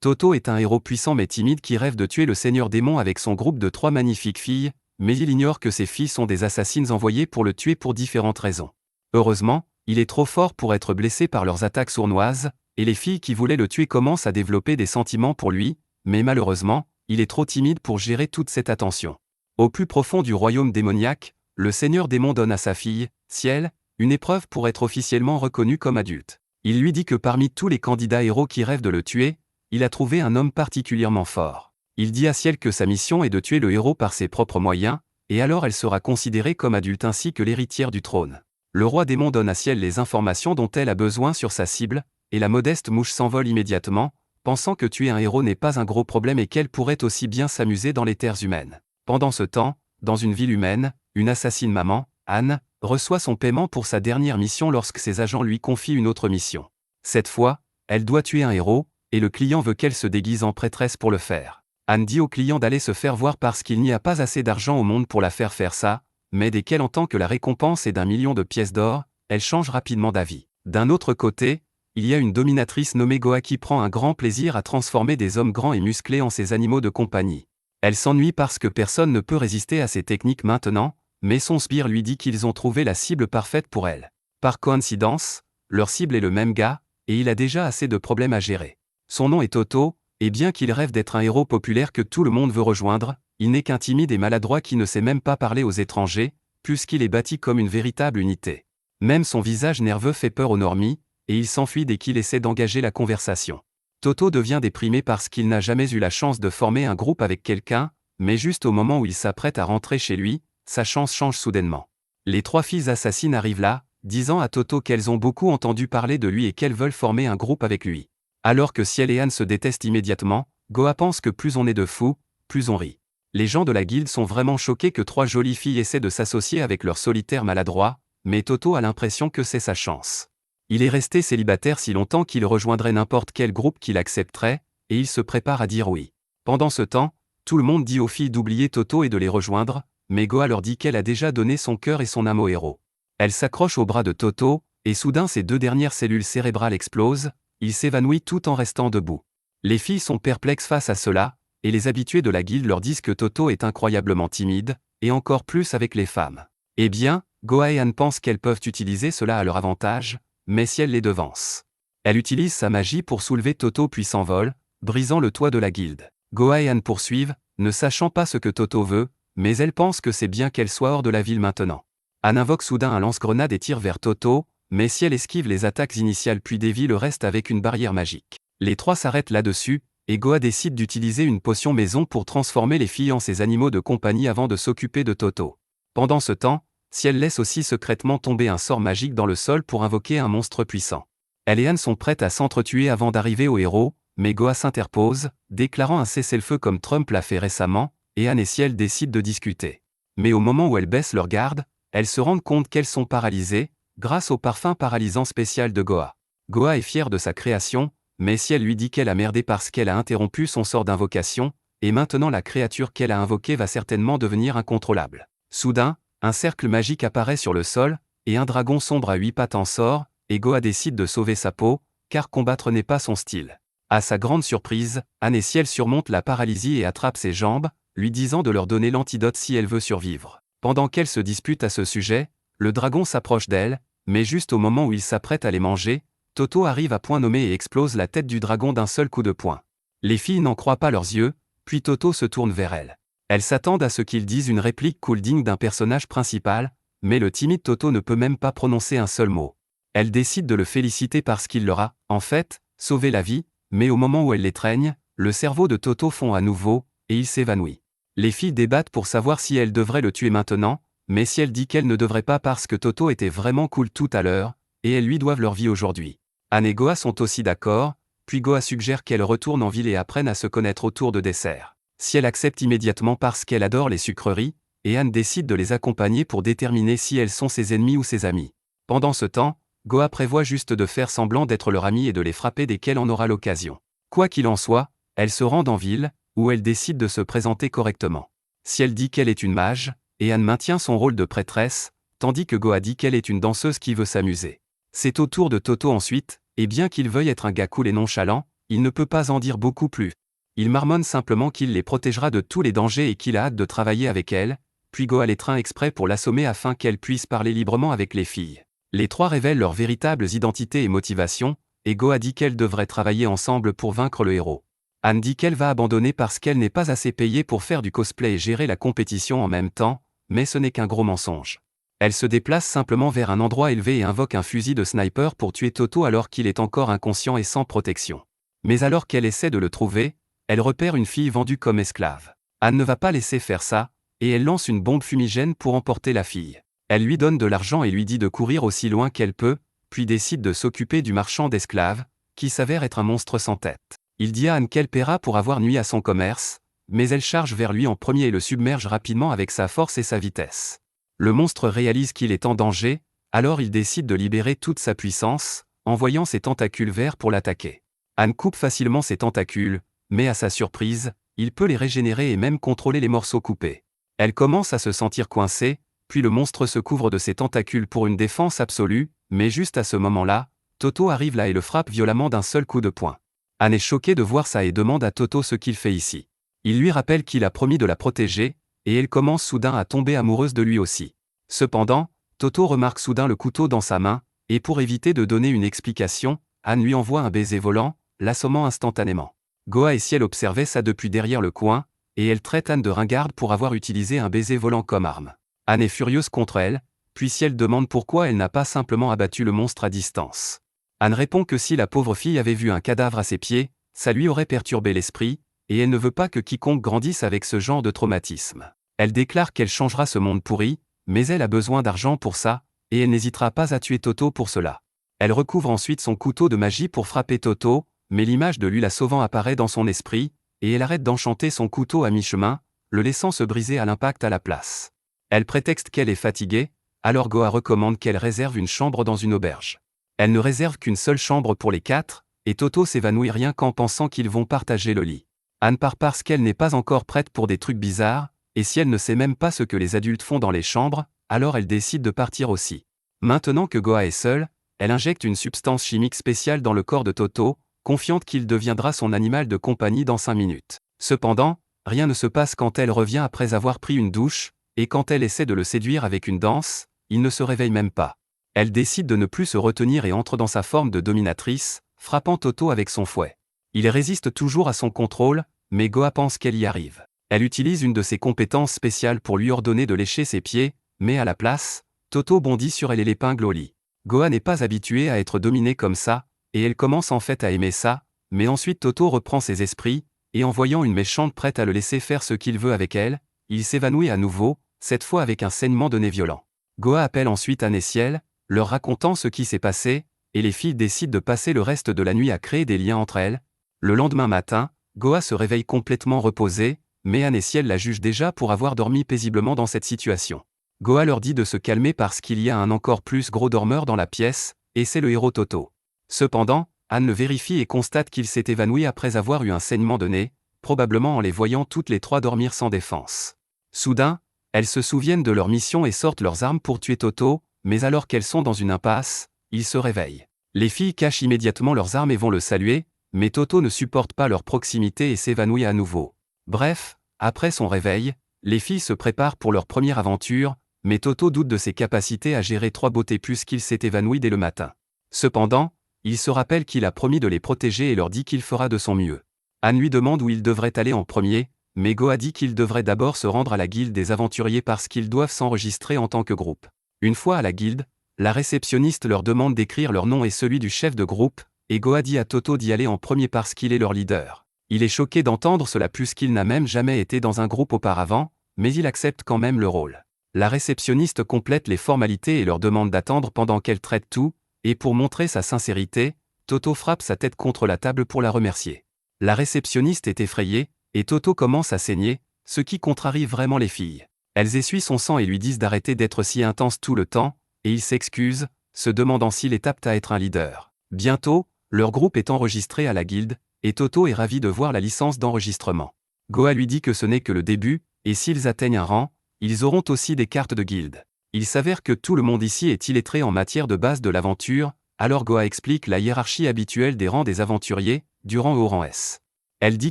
Toto est un héros puissant mais timide qui rêve de tuer le seigneur démon avec son groupe de 3 magnifiques filles, mais il ignore que ces filles sont des assassines envoyées pour le tuer pour différentes raisons. Heureusement, il est trop fort pour être blessé par leurs attaques sournoises, et les filles qui voulaient le tuer commencent à développer des sentiments pour lui, mais malheureusement, il est trop timide pour gérer toute cette attention. Au plus profond du royaume démoniaque, le seigneur démon donne à sa fille, Ciel, une épreuve pour être officiellement reconnu comme adulte. Il lui dit que parmi tous les candidats héros qui rêvent de le tuer, il a trouvé un homme particulièrement fort. Il dit à Ciel que sa mission est de tuer le héros par ses propres moyens, et alors elle sera considérée comme adulte ainsi que l'héritière du trône. Le roi démon donne à Ciel les informations dont elle a besoin sur sa cible, et la modeste mouche s'envole immédiatement, pensant que tuer un héros n'est pas un gros problème et qu'elle pourrait aussi bien s'amuser dans les terres humaines. Pendant ce temps, dans une ville humaine, une assassine maman, Anne, reçoit son paiement pour sa dernière mission lorsque ses agents lui confient une autre mission. Cette fois, elle doit tuer un héros, et le client veut qu'elle se déguise en prêtresse pour le faire. Anne dit au client d'aller se faire voir parce qu'il n'y a pas assez d'argent au monde pour la faire faire ça, mais dès qu'elle entend que la récompense est d'1 million de pièces d'or, elle change rapidement d'avis. D'un autre côté, il y a une dominatrice nommée Goa qui prend un grand plaisir à transformer des hommes grands et musclés en ses animaux de compagnie. Elle s'ennuie parce que personne ne peut résister à ces techniques maintenant, mais son sbire lui dit qu'ils ont trouvé la cible parfaite pour elle. Par coïncidence, leur cible est le même gars, et il a déjà assez de problèmes à gérer. Son nom est Toto, et bien qu'il rêve d'être un héros populaire que tout le monde veut rejoindre, il n'est qu'un timide et maladroit qui ne sait même pas parler aux étrangers, puisqu'il est bâti comme une véritable unité. Même son visage nerveux fait peur aux normies, et il s'enfuit dès qu'il essaie d'engager la conversation. Toto devient déprimé parce qu'il n'a jamais eu la chance de former un groupe avec quelqu'un, mais juste au moment où il s'apprête à rentrer chez lui, sa chance change soudainement. Les 3 filles assassines arrivent là, disant à Toto qu'elles ont beaucoup entendu parler de lui et qu'elles veulent former un groupe avec lui. Alors que Ciel et Anne se détestent immédiatement, Goa pense que plus on est de fous, plus on rit. Les gens de la guilde sont vraiment choqués que 3 jolies filles essaient de s'associer avec leur solitaire maladroit, mais Toto a l'impression que c'est sa chance. Il est resté célibataire si longtemps qu'il rejoindrait n'importe quel groupe qu'il accepterait, et il se prépare à dire oui. Pendant ce temps, tout le monde dit aux filles d'oublier Toto et de les rejoindre, mais Goa leur dit qu'elle a déjà donné son cœur et son âme au héros. Elle s'accroche au bras de Toto, et soudain ses 2 dernières cellules cérébrales explosent, il s'évanouit tout en restant debout. Les filles sont perplexes face à cela, et les habitués de la guilde leur disent que Toto est incroyablement timide, et encore plus avec les femmes. Eh bien, Goa et Anne pensent qu'elles peuvent utiliser cela à leur avantage, mais Ciel les devance. Elle utilise sa magie pour soulever Toto puis s'envole, brisant le toit de la guilde. Goa et Anne poursuivent, ne sachant pas ce que Toto veut, mais elles pensent que c'est bien qu'elle soit hors de la ville maintenant. Anne invoque soudain un lance-grenade et tire vers Toto, mais Ciel esquive les attaques initiales puis dévie le reste avec une barrière magique. Les 3 s'arrêtent là-dessus, et Goa décide d'utiliser une potion maison pour transformer les filles en ses animaux de compagnie avant de s'occuper de Toto. Pendant ce temps, Ciel laisse aussi secrètement tomber un sort magique dans le sol pour invoquer un monstre puissant. Elle et Anne sont prêtes à s'entretuer avant d'arriver au héros, mais Goa s'interpose, déclarant un cessez-le-feu comme Trump l'a fait récemment, et Anne et Ciel décident de discuter. Mais au moment où elles baissent leur garde, elles se rendent compte qu'elles sont paralysées, grâce au parfum paralysant spécial de Goa. Goa est fière de sa création, mais Ciel lui dit qu'elle a merdé parce qu'elle a interrompu son sort d'invocation, et maintenant la créature qu'elle a invoquée va certainement devenir incontrôlable. Soudain, un cercle magique apparaît sur le sol, et un dragon sombre à 8 pattes en sort, et Goa décide de sauver sa peau, car combattre n'est pas son style. À sa grande surprise, Anne et Ciel surmontent la paralysie et attrapent ses jambes, lui disant de leur donner l'antidote si elle veut survivre. Pendant qu'elles se disputent à ce sujet, le dragon s'approche d'elle, mais juste au moment où il s'apprête à les manger, Toto arrive à point nommé et explose la tête du dragon d'un seul coup de poing. Les filles n'en croient pas leurs yeux, puis Toto se tourne vers elles. Elles s'attendent à ce qu'ils disent une réplique cool digne d'un personnage principal, mais le timide Toto ne peut même pas prononcer un seul mot. Elles décident de le féliciter parce qu'il leur a, en fait, sauvé la vie, mais au moment où elles l'étreignent, le cerveau de Toto fond à nouveau, et il s'évanouit. Les filles débattent pour savoir si elles devraient le tuer maintenant, mais Ciel dit qu'elles ne devraient pas parce que Toto était vraiment cool tout à l'heure, et elles lui doivent leur vie aujourd'hui. Anne et Goa sont aussi d'accord, puis Goa suggère qu'elles retournent en ville et apprennent à se connaître autour de desserts. Ciel accepte immédiatement parce qu'elle adore les sucreries, et Anne décide de les accompagner pour déterminer si elles sont ses ennemis ou ses amis. Pendant ce temps, Goa prévoit juste de faire semblant d'être leur amie et de les frapper dès qu'elle en aura l'occasion. Quoi qu'il en soit, elle se rend en ville, où elle décide de se présenter correctement. Ciel dit qu'elle est une mage, et Anne maintient son rôle de prêtresse, tandis que Goa dit qu'elle est une danseuse qui veut s'amuser. C'est au tour de Toto ensuite, et bien qu'il veuille être un gars cool et nonchalant, Il ne peut pas en dire beaucoup plus. Il marmonne simplement qu'il les protégera de tous les dangers et qu'il a hâte de travailler avec elle, puis Goa l'étreint exprès pour l'assommer afin qu'elle puisse parler librement avec les filles. Les trois révèlent leurs véritables identités et motivations, et Goa dit qu'elles devraient travailler ensemble pour vaincre le héros. Anne dit qu'elle va abandonner parce qu'elle n'est pas assez payée pour faire du cosplay et gérer la compétition en même temps, mais ce n'est qu'un gros mensonge. Elle se déplace simplement vers un endroit élevé et invoque un fusil de sniper pour tuer Toto alors qu'il est encore inconscient et sans protection. Mais alors qu'elle essaie de le trouver, elle repère une fille vendue comme esclave. Anne ne va pas laisser faire ça, et elle lance une bombe fumigène pour emporter la fille. Elle lui donne de l'argent et lui dit de courir aussi loin qu'elle peut, puis décide de s'occuper du marchand d'esclaves, qui s'avère être un monstre sans tête. Il dit à Anne qu'elle paiera pour avoir nui à son commerce, mais elle charge vers lui en premier et le submerge rapidement avec sa force et sa vitesse. Le monstre réalise qu'il est en danger, alors il décide de libérer toute sa puissance, envoyant ses tentacules verts pour l'attaquer. Anne coupe facilement ses tentacules, mais à sa surprise, il peut les régénérer et même contrôler les morceaux coupés. Elle commence à se sentir coincée, puis le monstre se couvre de ses tentacules pour une défense absolue, mais juste à ce moment-là, Toto arrive là et le frappe violemment d'un seul coup de poing. Anne est choquée de voir ça et demande à Toto ce qu'il fait ici. Il lui rappelle qu'il a promis de la protéger, et elle commence soudain à tomber amoureuse de lui aussi. Cependant, Toto remarque soudain le couteau dans sa main, et pour éviter de donner une explication, Anne lui envoie un baiser volant, l'assommant instantanément. Goa et Ciel observaient ça depuis derrière le coin, et elle traite Anne de ringarde pour avoir utilisé un baiser volant comme arme. Anne est furieuse contre elle, puis Ciel demande pourquoi elle n'a pas simplement abattu le monstre à distance. Anne répond que si la pauvre fille avait vu un cadavre à ses pieds, ça lui aurait perturbé l'esprit, et elle ne veut pas que quiconque grandisse avec ce genre de traumatisme. Elle déclare qu'elle changera ce monde pourri, mais elle a besoin d'argent pour ça, et elle n'hésitera pas à tuer Toto pour cela. Elle recouvre ensuite son couteau de magie pour frapper Toto, mais l'image de lui la sauvant apparaît dans son esprit, et elle arrête d'enchanter son couteau à mi-chemin, le laissant se briser à l'impact à la place. Elle prétexte qu'elle est fatiguée, alors Goa recommande qu'elle réserve une chambre dans une auberge. Elle ne réserve qu'une seule chambre pour les quatre, et Toto s'évanouit rien qu'en pensant qu'ils vont partager le lit. Anne part parce qu'elle n'est pas encore prête pour des trucs bizarres, et si elle ne sait même pas ce que les adultes font dans les chambres, alors elle décide de partir aussi. Maintenant que Goa est seule, elle injecte une substance chimique spéciale dans le corps de Toto, confiante qu'il deviendra son animal de compagnie dans 5 minutes. Cependant, rien ne se passe quand elle revient après avoir pris une douche, et quand elle essaie de le séduire avec une danse, il ne se réveille même pas. Elle décide de ne plus se retenir et entre dans sa forme de dominatrice, frappant Toto avec son fouet. Il résiste toujours à son contrôle, mais Goa pense qu'elle y arrive. Elle utilise une de ses compétences spéciales pour lui ordonner de lécher ses pieds, mais à la place, Toto bondit sur elle et l'épingle au lit. Goa n'est pas habituée à être dominée comme ça, et elle commence en fait à aimer ça, mais ensuite Toto reprend ses esprits, et en voyant une méchante prête à le laisser faire ce qu'il veut avec elle, il s'évanouit à nouveau, cette fois avec un saignement de nez violent. Goa appelle ensuite Anne et Ciel, leur racontant ce qui s'est passé, et les filles décident de passer le reste de la nuit à créer des liens entre elles. Le lendemain matin, Goa se réveille complètement reposée, mais Anne et Ciel la jugent déjà pour avoir dormi paisiblement dans cette situation. Goa leur dit de se calmer parce qu'il y a un encore plus gros dormeur dans la pièce, et c'est le héros Toto. Cependant, Anne le vérifie et constate qu'il s'est évanoui après avoir eu un saignement de nez, probablement en les voyant toutes les trois dormir sans défense. Soudain, elles se souviennent de leur mission et sortent leurs armes pour tuer Toto, mais alors qu'elles sont dans une impasse, ils se réveillent. Les filles cachent immédiatement leurs armes et vont le saluer, mais Toto ne supporte pas leur proximité et s'évanouit à nouveau. Bref, après son réveil, les filles se préparent pour leur première aventure, mais Toto doute de ses capacités à gérer trois beautés puisqu'il s'est évanoui dès le matin. Cependant, il se rappelle qu'il a promis de les protéger et leur dit qu'il fera de son mieux. Anne lui demande où ils devraient aller en premier, mais Goa dit qu'ils devraient d'abord se rendre à la guilde des aventuriers parce qu'ils doivent s'enregistrer en tant que groupe. Une fois à la guilde, la réceptionniste leur demande d'écrire leur nom et celui du chef de groupe, et Goa dit à Toto d'y aller en premier parce qu'il est leur leader. Il est choqué d'entendre cela puisqu'il n'a même jamais été dans un groupe auparavant, mais il accepte quand même le rôle. La réceptionniste complète les formalités et leur demande d'attendre pendant qu'elle traite tout, et pour montrer sa sincérité, Toto frappe sa tête contre la table pour la remercier. La réceptionniste est effrayée, et Toto commence à saigner, ce qui contrarie vraiment les filles. Elles essuient son sang et lui disent d'arrêter d'être si intense tout le temps, et il s'excuse, se demandant s'il est apte à être un leader. Bientôt, leur groupe est enregistré à la guilde, et Toto est ravi de voir la licence d'enregistrement. Goa lui dit que ce n'est que le début, et s'ils atteignent un rang, ils auront aussi des cartes de guilde. Il s'avère que tout le monde ici est illettré en matière de base de l'aventure, Alors Goa explique la hiérarchie habituelle des rangs des aventuriers, du rang E au rang S. Elle dit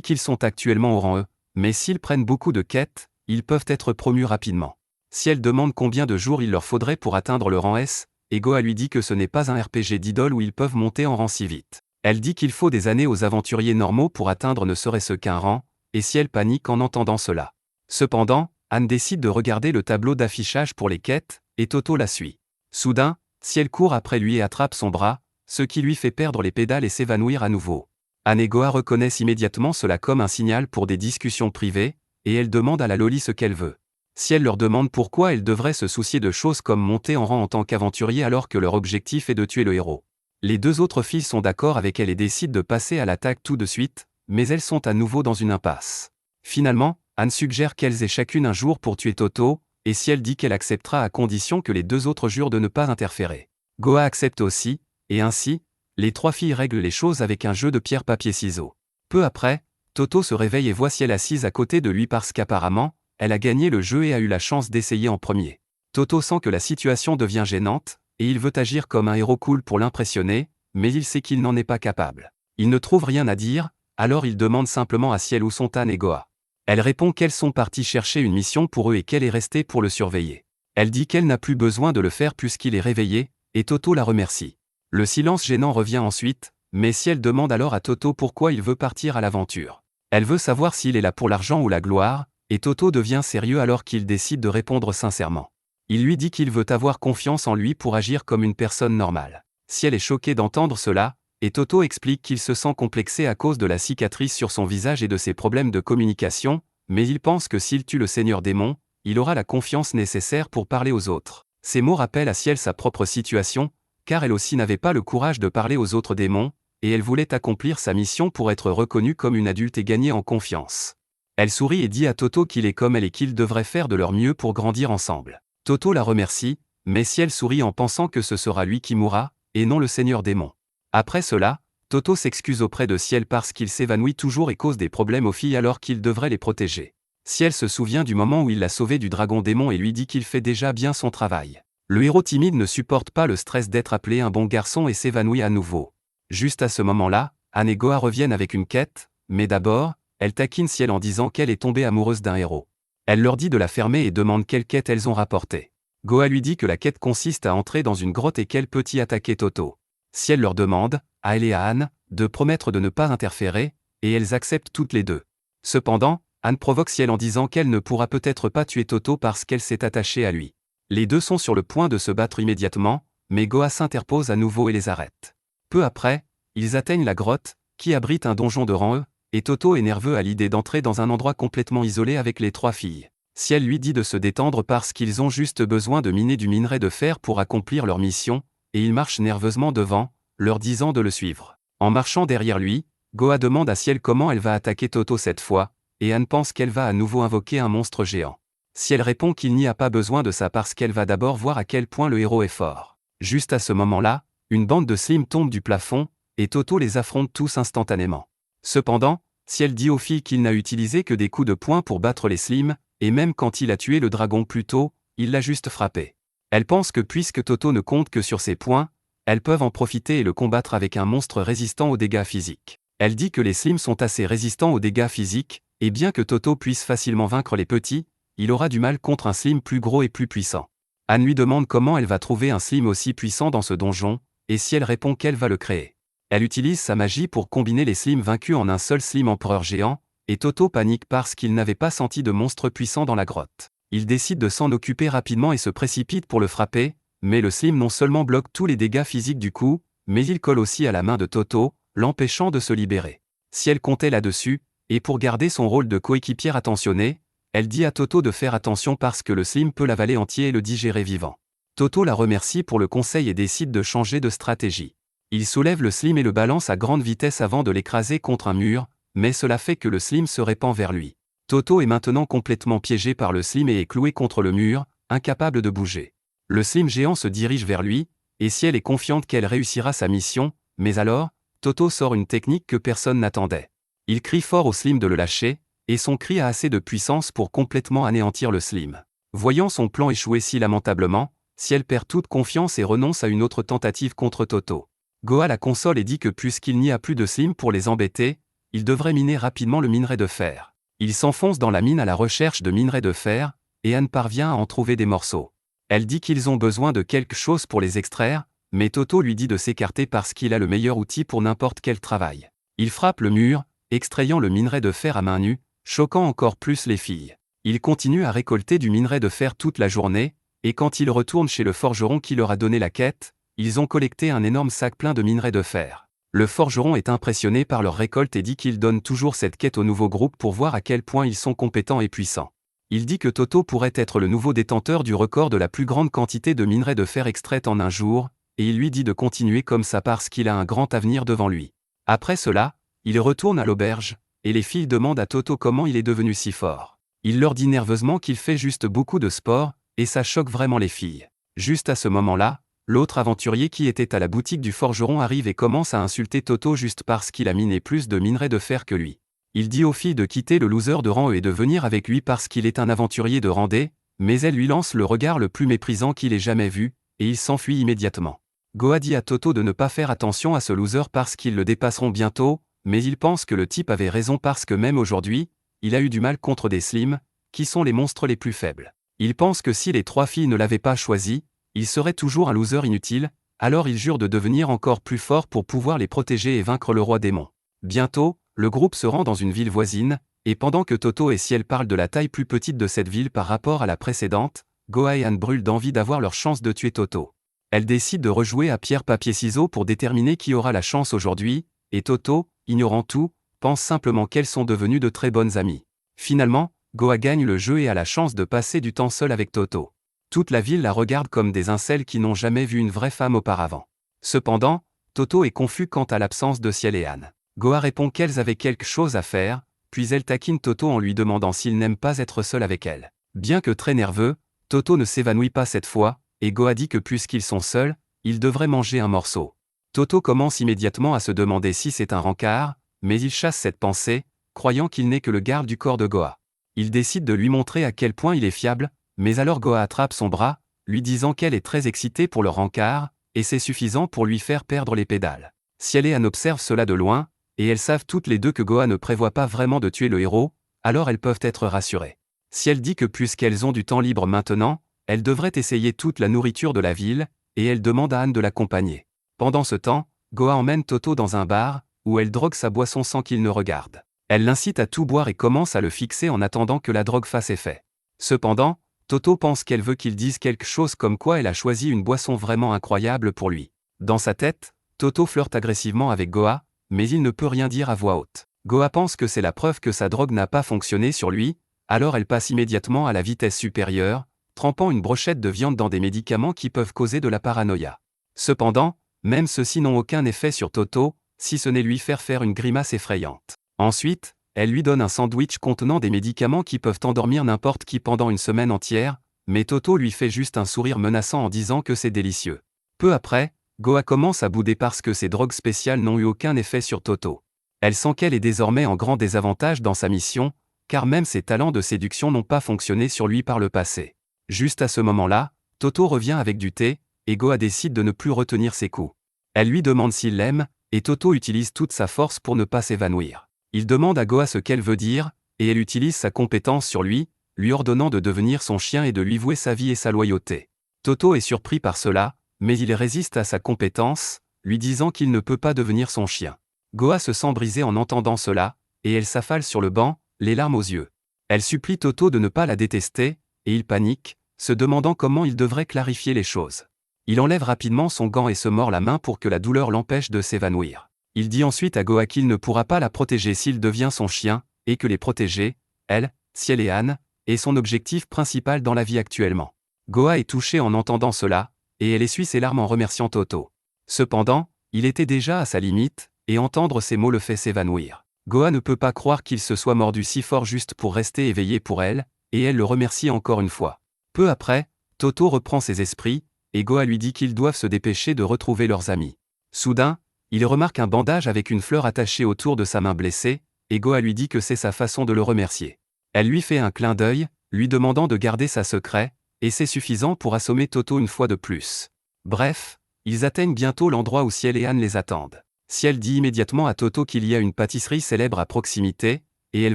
qu'ils sont actuellement au rang E, mais s'ils prennent beaucoup de quêtes, ils peuvent être promus rapidement. Ciel demande combien de jours il leur faudrait pour atteindre le rang S, et Goa lui dit que ce n'est pas un RPG d'idole où ils peuvent monter en rang si vite. Elle dit qu'il faut des années aux aventuriers normaux pour atteindre ne serait-ce qu'un rang, et Ciel panique en entendant cela. Cependant, Anne décide de regarder le tableau d'affichage pour les quêtes, et Toto la suit. Soudain, Ciel court après lui et attrape son bras, ce qui lui fait perdre les pédales et s'évanouir à nouveau. Anne et Goa reconnaissent immédiatement cela comme un signal pour des discussions privées, et elle demande à la Loli ce qu'elle veut. Ciel leur demande pourquoi elle devrait se soucier de choses comme monter en rang en tant qu'aventurier alors que leur objectif est de tuer le héros. Les deux autres filles sont d'accord avec elle et décident de passer à l'attaque tout de suite, mais elles sont à nouveau dans une impasse. Finalement, Anne suggère qu'elles aient chacune un jour pour tuer Toto, et Ciel dit qu'elle acceptera à condition que les deux autres jurent de ne pas interférer. Goa accepte aussi, et ainsi, les trois filles règlent les choses avec un jeu de pierre-papier-ciseaux. Peu après, Toto se réveille et voit Ciel assise à côté de lui parce qu'apparemment, elle a gagné le jeu et a eu la chance d'essayer en premier. Toto sent que la situation devient gênante, et il veut agir comme un héros cool pour l'impressionner, mais il sait qu'il n'en est pas capable. Il ne trouve rien à dire, alors il demande simplement à Ciel où sont Anne et Goa. Elle répond qu'elles sont parties chercher une mission pour eux et qu'elle est restée pour le surveiller. Elle dit qu'elle n'a plus besoin de le faire puisqu'il est réveillé, et Toto la remercie. Le silence gênant revient ensuite, mais Ciel demande alors à Toto pourquoi il veut partir à l'aventure. Elle veut savoir s'il est là pour l'argent ou la gloire, et Toto devient sérieux alors qu'il décide de répondre sincèrement. Il lui dit qu'il veut avoir confiance en lui pour agir comme une personne normale. Ciel est choqué d'entendre cela, et Toto explique qu'il se sent complexé à cause de la cicatrice sur son visage et de ses problèmes de communication, mais il pense que s'il tue le Seigneur Démon, il aura la confiance nécessaire pour parler aux autres. Ces mots rappellent à Ciel sa propre situation, car elle aussi n'avait pas le courage de parler aux autres démons, et elle voulait accomplir sa mission pour être reconnue comme une adulte et gagner en confiance. Elle sourit et dit à Toto qu'il est comme elle et qu'ils devraient faire de leur mieux pour grandir ensemble. Toto la remercie, mais Ciel sourit en pensant que ce sera lui qui mourra, et non le Seigneur Démon. Après cela, Toto s'excuse auprès de Ciel parce qu'il s'évanouit toujours et cause des problèmes aux filles alors qu'il devrait les protéger. Ciel se souvient du moment où il l'a sauvé du dragon démon et lui dit qu'il fait déjà bien son travail. Le héros timide ne supporte pas le stress d'être appelé un bon garçon et s'évanouit à nouveau. Juste à ce moment-là, Anne et Goa reviennent avec une quête, mais d'abord, elle taquine Ciel en disant qu'elle est tombée amoureuse d'un héros. Elle leur dit de la fermer et demande quelle quête elles ont rapportée. Goa lui dit que la quête consiste à entrer dans une grotte et qu'elle peut y attaquer Toto. Ciel leur demande, à elle et à Anne, de promettre de ne pas interférer, et elles acceptent toutes les deux. Cependant, Anne provoque Ciel en disant qu'elle ne pourra peut-être pas tuer Toto parce qu'elle s'est attachée à lui. Les deux sont sur le point de se battre immédiatement, mais Goa s'interpose à nouveau et les arrête. Peu après, ils atteignent la grotte, qui abrite un donjon de rang E, et Toto est nerveux à l'idée d'entrer dans un endroit complètement isolé avec les trois filles. Ciel lui dit de se détendre parce qu'ils ont juste besoin de miner du minerai de fer pour accomplir leur mission, et il marche nerveusement devant, leur disant de le suivre. En marchant derrière lui, Goa demande à Ciel comment elle va attaquer Toto cette fois, et Anne pense qu'elle va à nouveau invoquer un monstre géant. Ciel répond qu'il n'y a pas besoin de ça parce qu'elle va d'abord voir à quel point le héros est fort. Juste à ce moment-là, une bande de slimes tombe du plafond, et Toto les affronte tous instantanément. Cependant, Ciel dit aux filles qu'il n'a utilisé que des coups de poing pour battre les slimes, et même quand il a tué le dragon plus tôt, il l'a juste frappé. Elle pense que puisque Toto ne compte que sur ses poings, elles peuvent en profiter et le combattre avec un monstre résistant aux dégâts physiques. Elle dit que les slimes sont assez résistants aux dégâts physiques, et bien que Toto puisse facilement vaincre les petits, il aura du mal contre un slime plus gros et plus puissant. Anne lui demande comment elle va trouver un slime aussi puissant dans ce donjon, et si elle répond qu'elle va le créer. Elle utilise sa magie pour combiner les slimes vaincus en un seul slime empereur géant, et Toto panique parce qu'il n'avait pas senti de monstre puissant dans la grotte. Il décide de s'en occuper rapidement et se précipite pour le frapper, mais le slime non seulement bloque tous les dégâts physiques du coup, mais il colle aussi à la main de Toto, l'empêchant de se libérer. Si elle comptait là-dessus, et pour garder son rôle de coéquipière attentionnée, elle dit à Toto de faire attention parce que le slime peut l'avaler entier et le digérer vivant. Toto la remercie pour le conseil et décide de changer de stratégie. Il soulève le slime et le balance à grande vitesse avant de l'écraser contre un mur, mais cela fait que le slime se répand vers lui. Toto est maintenant complètement piégé par le slime et est cloué contre le mur, incapable de bouger. Le slime géant se dirige vers lui, et si elle est confiante qu'elle réussira sa mission, mais alors, Toto sort une technique que personne n'attendait. Il crie fort au slime de le lâcher, et son cri a assez de puissance pour complètement anéantir le slime. Voyant son plan échouer si lamentablement, Ciel perd toute confiance et renonce à une autre tentative contre Toto. Goa la console et dit que puisqu'il n'y a plus de Slim pour les embêter, il devrait miner rapidement le minerai de fer. Il s'enfonce dans la mine à la recherche de minerai de fer, et Anne parvient à en trouver des morceaux. Elle dit qu'ils ont besoin de quelque chose pour les extraire, mais Toto lui dit de s'écarter parce qu'il a le meilleur outil pour n'importe quel travail. Il frappe le mur, extrayant le minerai de fer à main nue, choquant encore plus les filles. Il continue à récolter du minerai de fer toute la journée, et quand il retourne chez le forgeron qui leur a donné la quête, ils ont collecté un énorme sac plein de minerai de fer. Le forgeron est impressionné par leur récolte et dit qu'il donne toujours cette quête au nouveau groupe pour voir à quel point ils sont compétents et puissants. Il dit que Toto pourrait être le nouveau détenteur du record de la plus grande quantité de minerai de fer extraite en un jour, et il lui dit de continuer comme ça parce qu'il a un grand avenir devant lui. Après cela, il retourne à l'auberge, et les filles demandent à Toto comment il est devenu si fort. Il leur dit nerveusement qu'il fait juste beaucoup de sport, et ça choque vraiment les filles. Juste à ce moment-là, l'autre aventurier qui était à la boutique du forgeron arrive et commence à insulter Toto juste parce qu'il a miné plus de minerai de fer que lui. Il dit aux filles de quitter le loser de rang E et de venir avec lui parce qu'il est un aventurier de rang D, mais elles lui lancent le regard le plus méprisant qu'il ait jamais vu, et il s'enfuit immédiatement. Goa dit à Toto de ne pas faire attention à ce loser parce qu'ils le dépasseront bientôt, mais il pense que le type avait raison parce que même aujourd'hui, il a eu du mal contre des slims, qui sont les monstres les plus faibles. Il pense que si les trois filles ne l'avaient pas choisi, il serait toujours un loser inutile, alors il jure de devenir encore plus fort pour pouvoir les protéger et vaincre le roi démon. Bientôt, le groupe se rend dans une ville voisine, et pendant que Toto et Ciel parlent de la taille plus petite de cette ville par rapport à la précédente, Goa et Anne brûlent d'envie d'avoir leur chance de tuer Toto. Elles décident de rejouer à pierre-papier-ciseaux pour déterminer qui aura la chance aujourd'hui, et Toto, ignorant tout, pense simplement qu'elles sont devenues de très bonnes amies. Finalement, Goa gagne le jeu et a la chance de passer du temps seul avec Toto. Toute la ville la regarde comme des incels qui n'ont jamais vu une vraie femme auparavant. Cependant, Toto est confus quant à l'absence de Ciel et Anne. Goa répond qu'elles avaient quelque chose à faire, puis elle taquine Toto en lui demandant s'il n'aime pas être seul avec elle. Bien que très nerveux, Toto ne s'évanouit pas cette fois, et Goa dit que puisqu'ils sont seuls, ils devraient manger un morceau. Toto commence immédiatement à se demander si c'est un rencard, mais il chasse cette pensée, croyant qu'il n'est que le garde du corps de Goa. Il décide de lui montrer à quel point il est fiable, mais alors Goa attrape son bras, lui disant qu'elle est très excitée pour le rencard, et c'est suffisant pour lui faire perdre les pédales. Ciel et Anne observent cela de loin, et elles savent toutes les deux que Goa ne prévoit pas vraiment de tuer le héros, alors elles peuvent être rassurées. Ciel dit que puisqu'elles ont du temps libre maintenant, elles devraient essayer toute la nourriture de la ville, et elle demande à Anne de l'accompagner. Pendant ce temps, Goa emmène Toto dans un bar, où elle drogue sa boisson sans qu'il ne regarde. Elle l'incite à tout boire et commence à le fixer en attendant que la drogue fasse effet. Cependant, Toto pense qu'elle veut qu'il dise quelque chose comme quoi elle a choisi une boisson vraiment incroyable pour lui. Dans sa tête, Toto flirte agressivement avec Goa, mais il ne peut rien dire à voix haute. Goa pense que c'est la preuve que sa drogue n'a pas fonctionné sur lui, alors elle passe immédiatement à la vitesse supérieure, trempant une brochette de viande dans des médicaments qui peuvent causer de la paranoïa. Cependant, même ceux-ci n'ont aucun effet sur Toto, si ce n'est lui faire une grimace effrayante. Ensuite, elle lui donne un sandwich contenant des médicaments qui peuvent endormir n'importe qui pendant une semaine entière, mais Toto lui fait juste un sourire menaçant en disant que c'est délicieux. Peu après, Goa commence à bouder parce que ces drogues spéciales n'ont eu aucun effet sur Toto. Elle sent qu'elle est désormais en grand désavantage dans sa mission, car même ses talents de séduction n'ont pas fonctionné sur lui par le passé. Juste à ce moment-là, Toto revient avec du thé, et Goa décide de ne plus retenir ses coups. Elle lui demande s'il l'aime, et Toto utilise toute sa force pour ne pas s'évanouir. Il demande à Goa ce qu'elle veut dire, et elle utilise sa compétence sur lui, lui ordonnant de devenir son chien et de lui vouer sa vie et sa loyauté. Toto est surpris par cela, mais il résiste à sa compétence, lui disant qu'il ne peut pas devenir son chien. Goa se sent brisée en entendant cela, et elle s'affale sur le banc, les larmes aux yeux. Elle supplie Toto de ne pas la détester, et il panique, se demandant comment il devrait clarifier les choses. Il enlève rapidement son gant et se mord la main pour que la douleur l'empêche de s'évanouir. Il dit ensuite à Goa qu'il ne pourra pas la protéger s'il devient son chien, et que les protéger, elle, Ciel et Anne, est son objectif principal dans la vie actuellement. Goa est touchée en entendant cela, et elle essuie ses larmes en remerciant Toto. Cependant, il était déjà à sa limite, et entendre ces mots le fait s'évanouir. Goa ne peut pas croire qu'il se soit mordu si fort juste pour rester éveillé pour elle, et elle le remercie encore une fois. Peu après, Toto reprend ses esprits, et Goa lui dit qu'ils doivent se dépêcher de retrouver leurs amis. Soudain, il remarque un bandage avec une fleur attachée autour de sa main blessée, et Goa lui dit que c'est sa façon de le remercier. Elle lui fait un clin d'œil, lui demandant de garder sa secret, et c'est suffisant pour assommer Toto une fois de plus. Bref, Ils atteignent bientôt l'endroit où Ciel et Anne les attendent. Ciel dit immédiatement à Toto qu'il y a une pâtisserie célèbre à proximité, et elle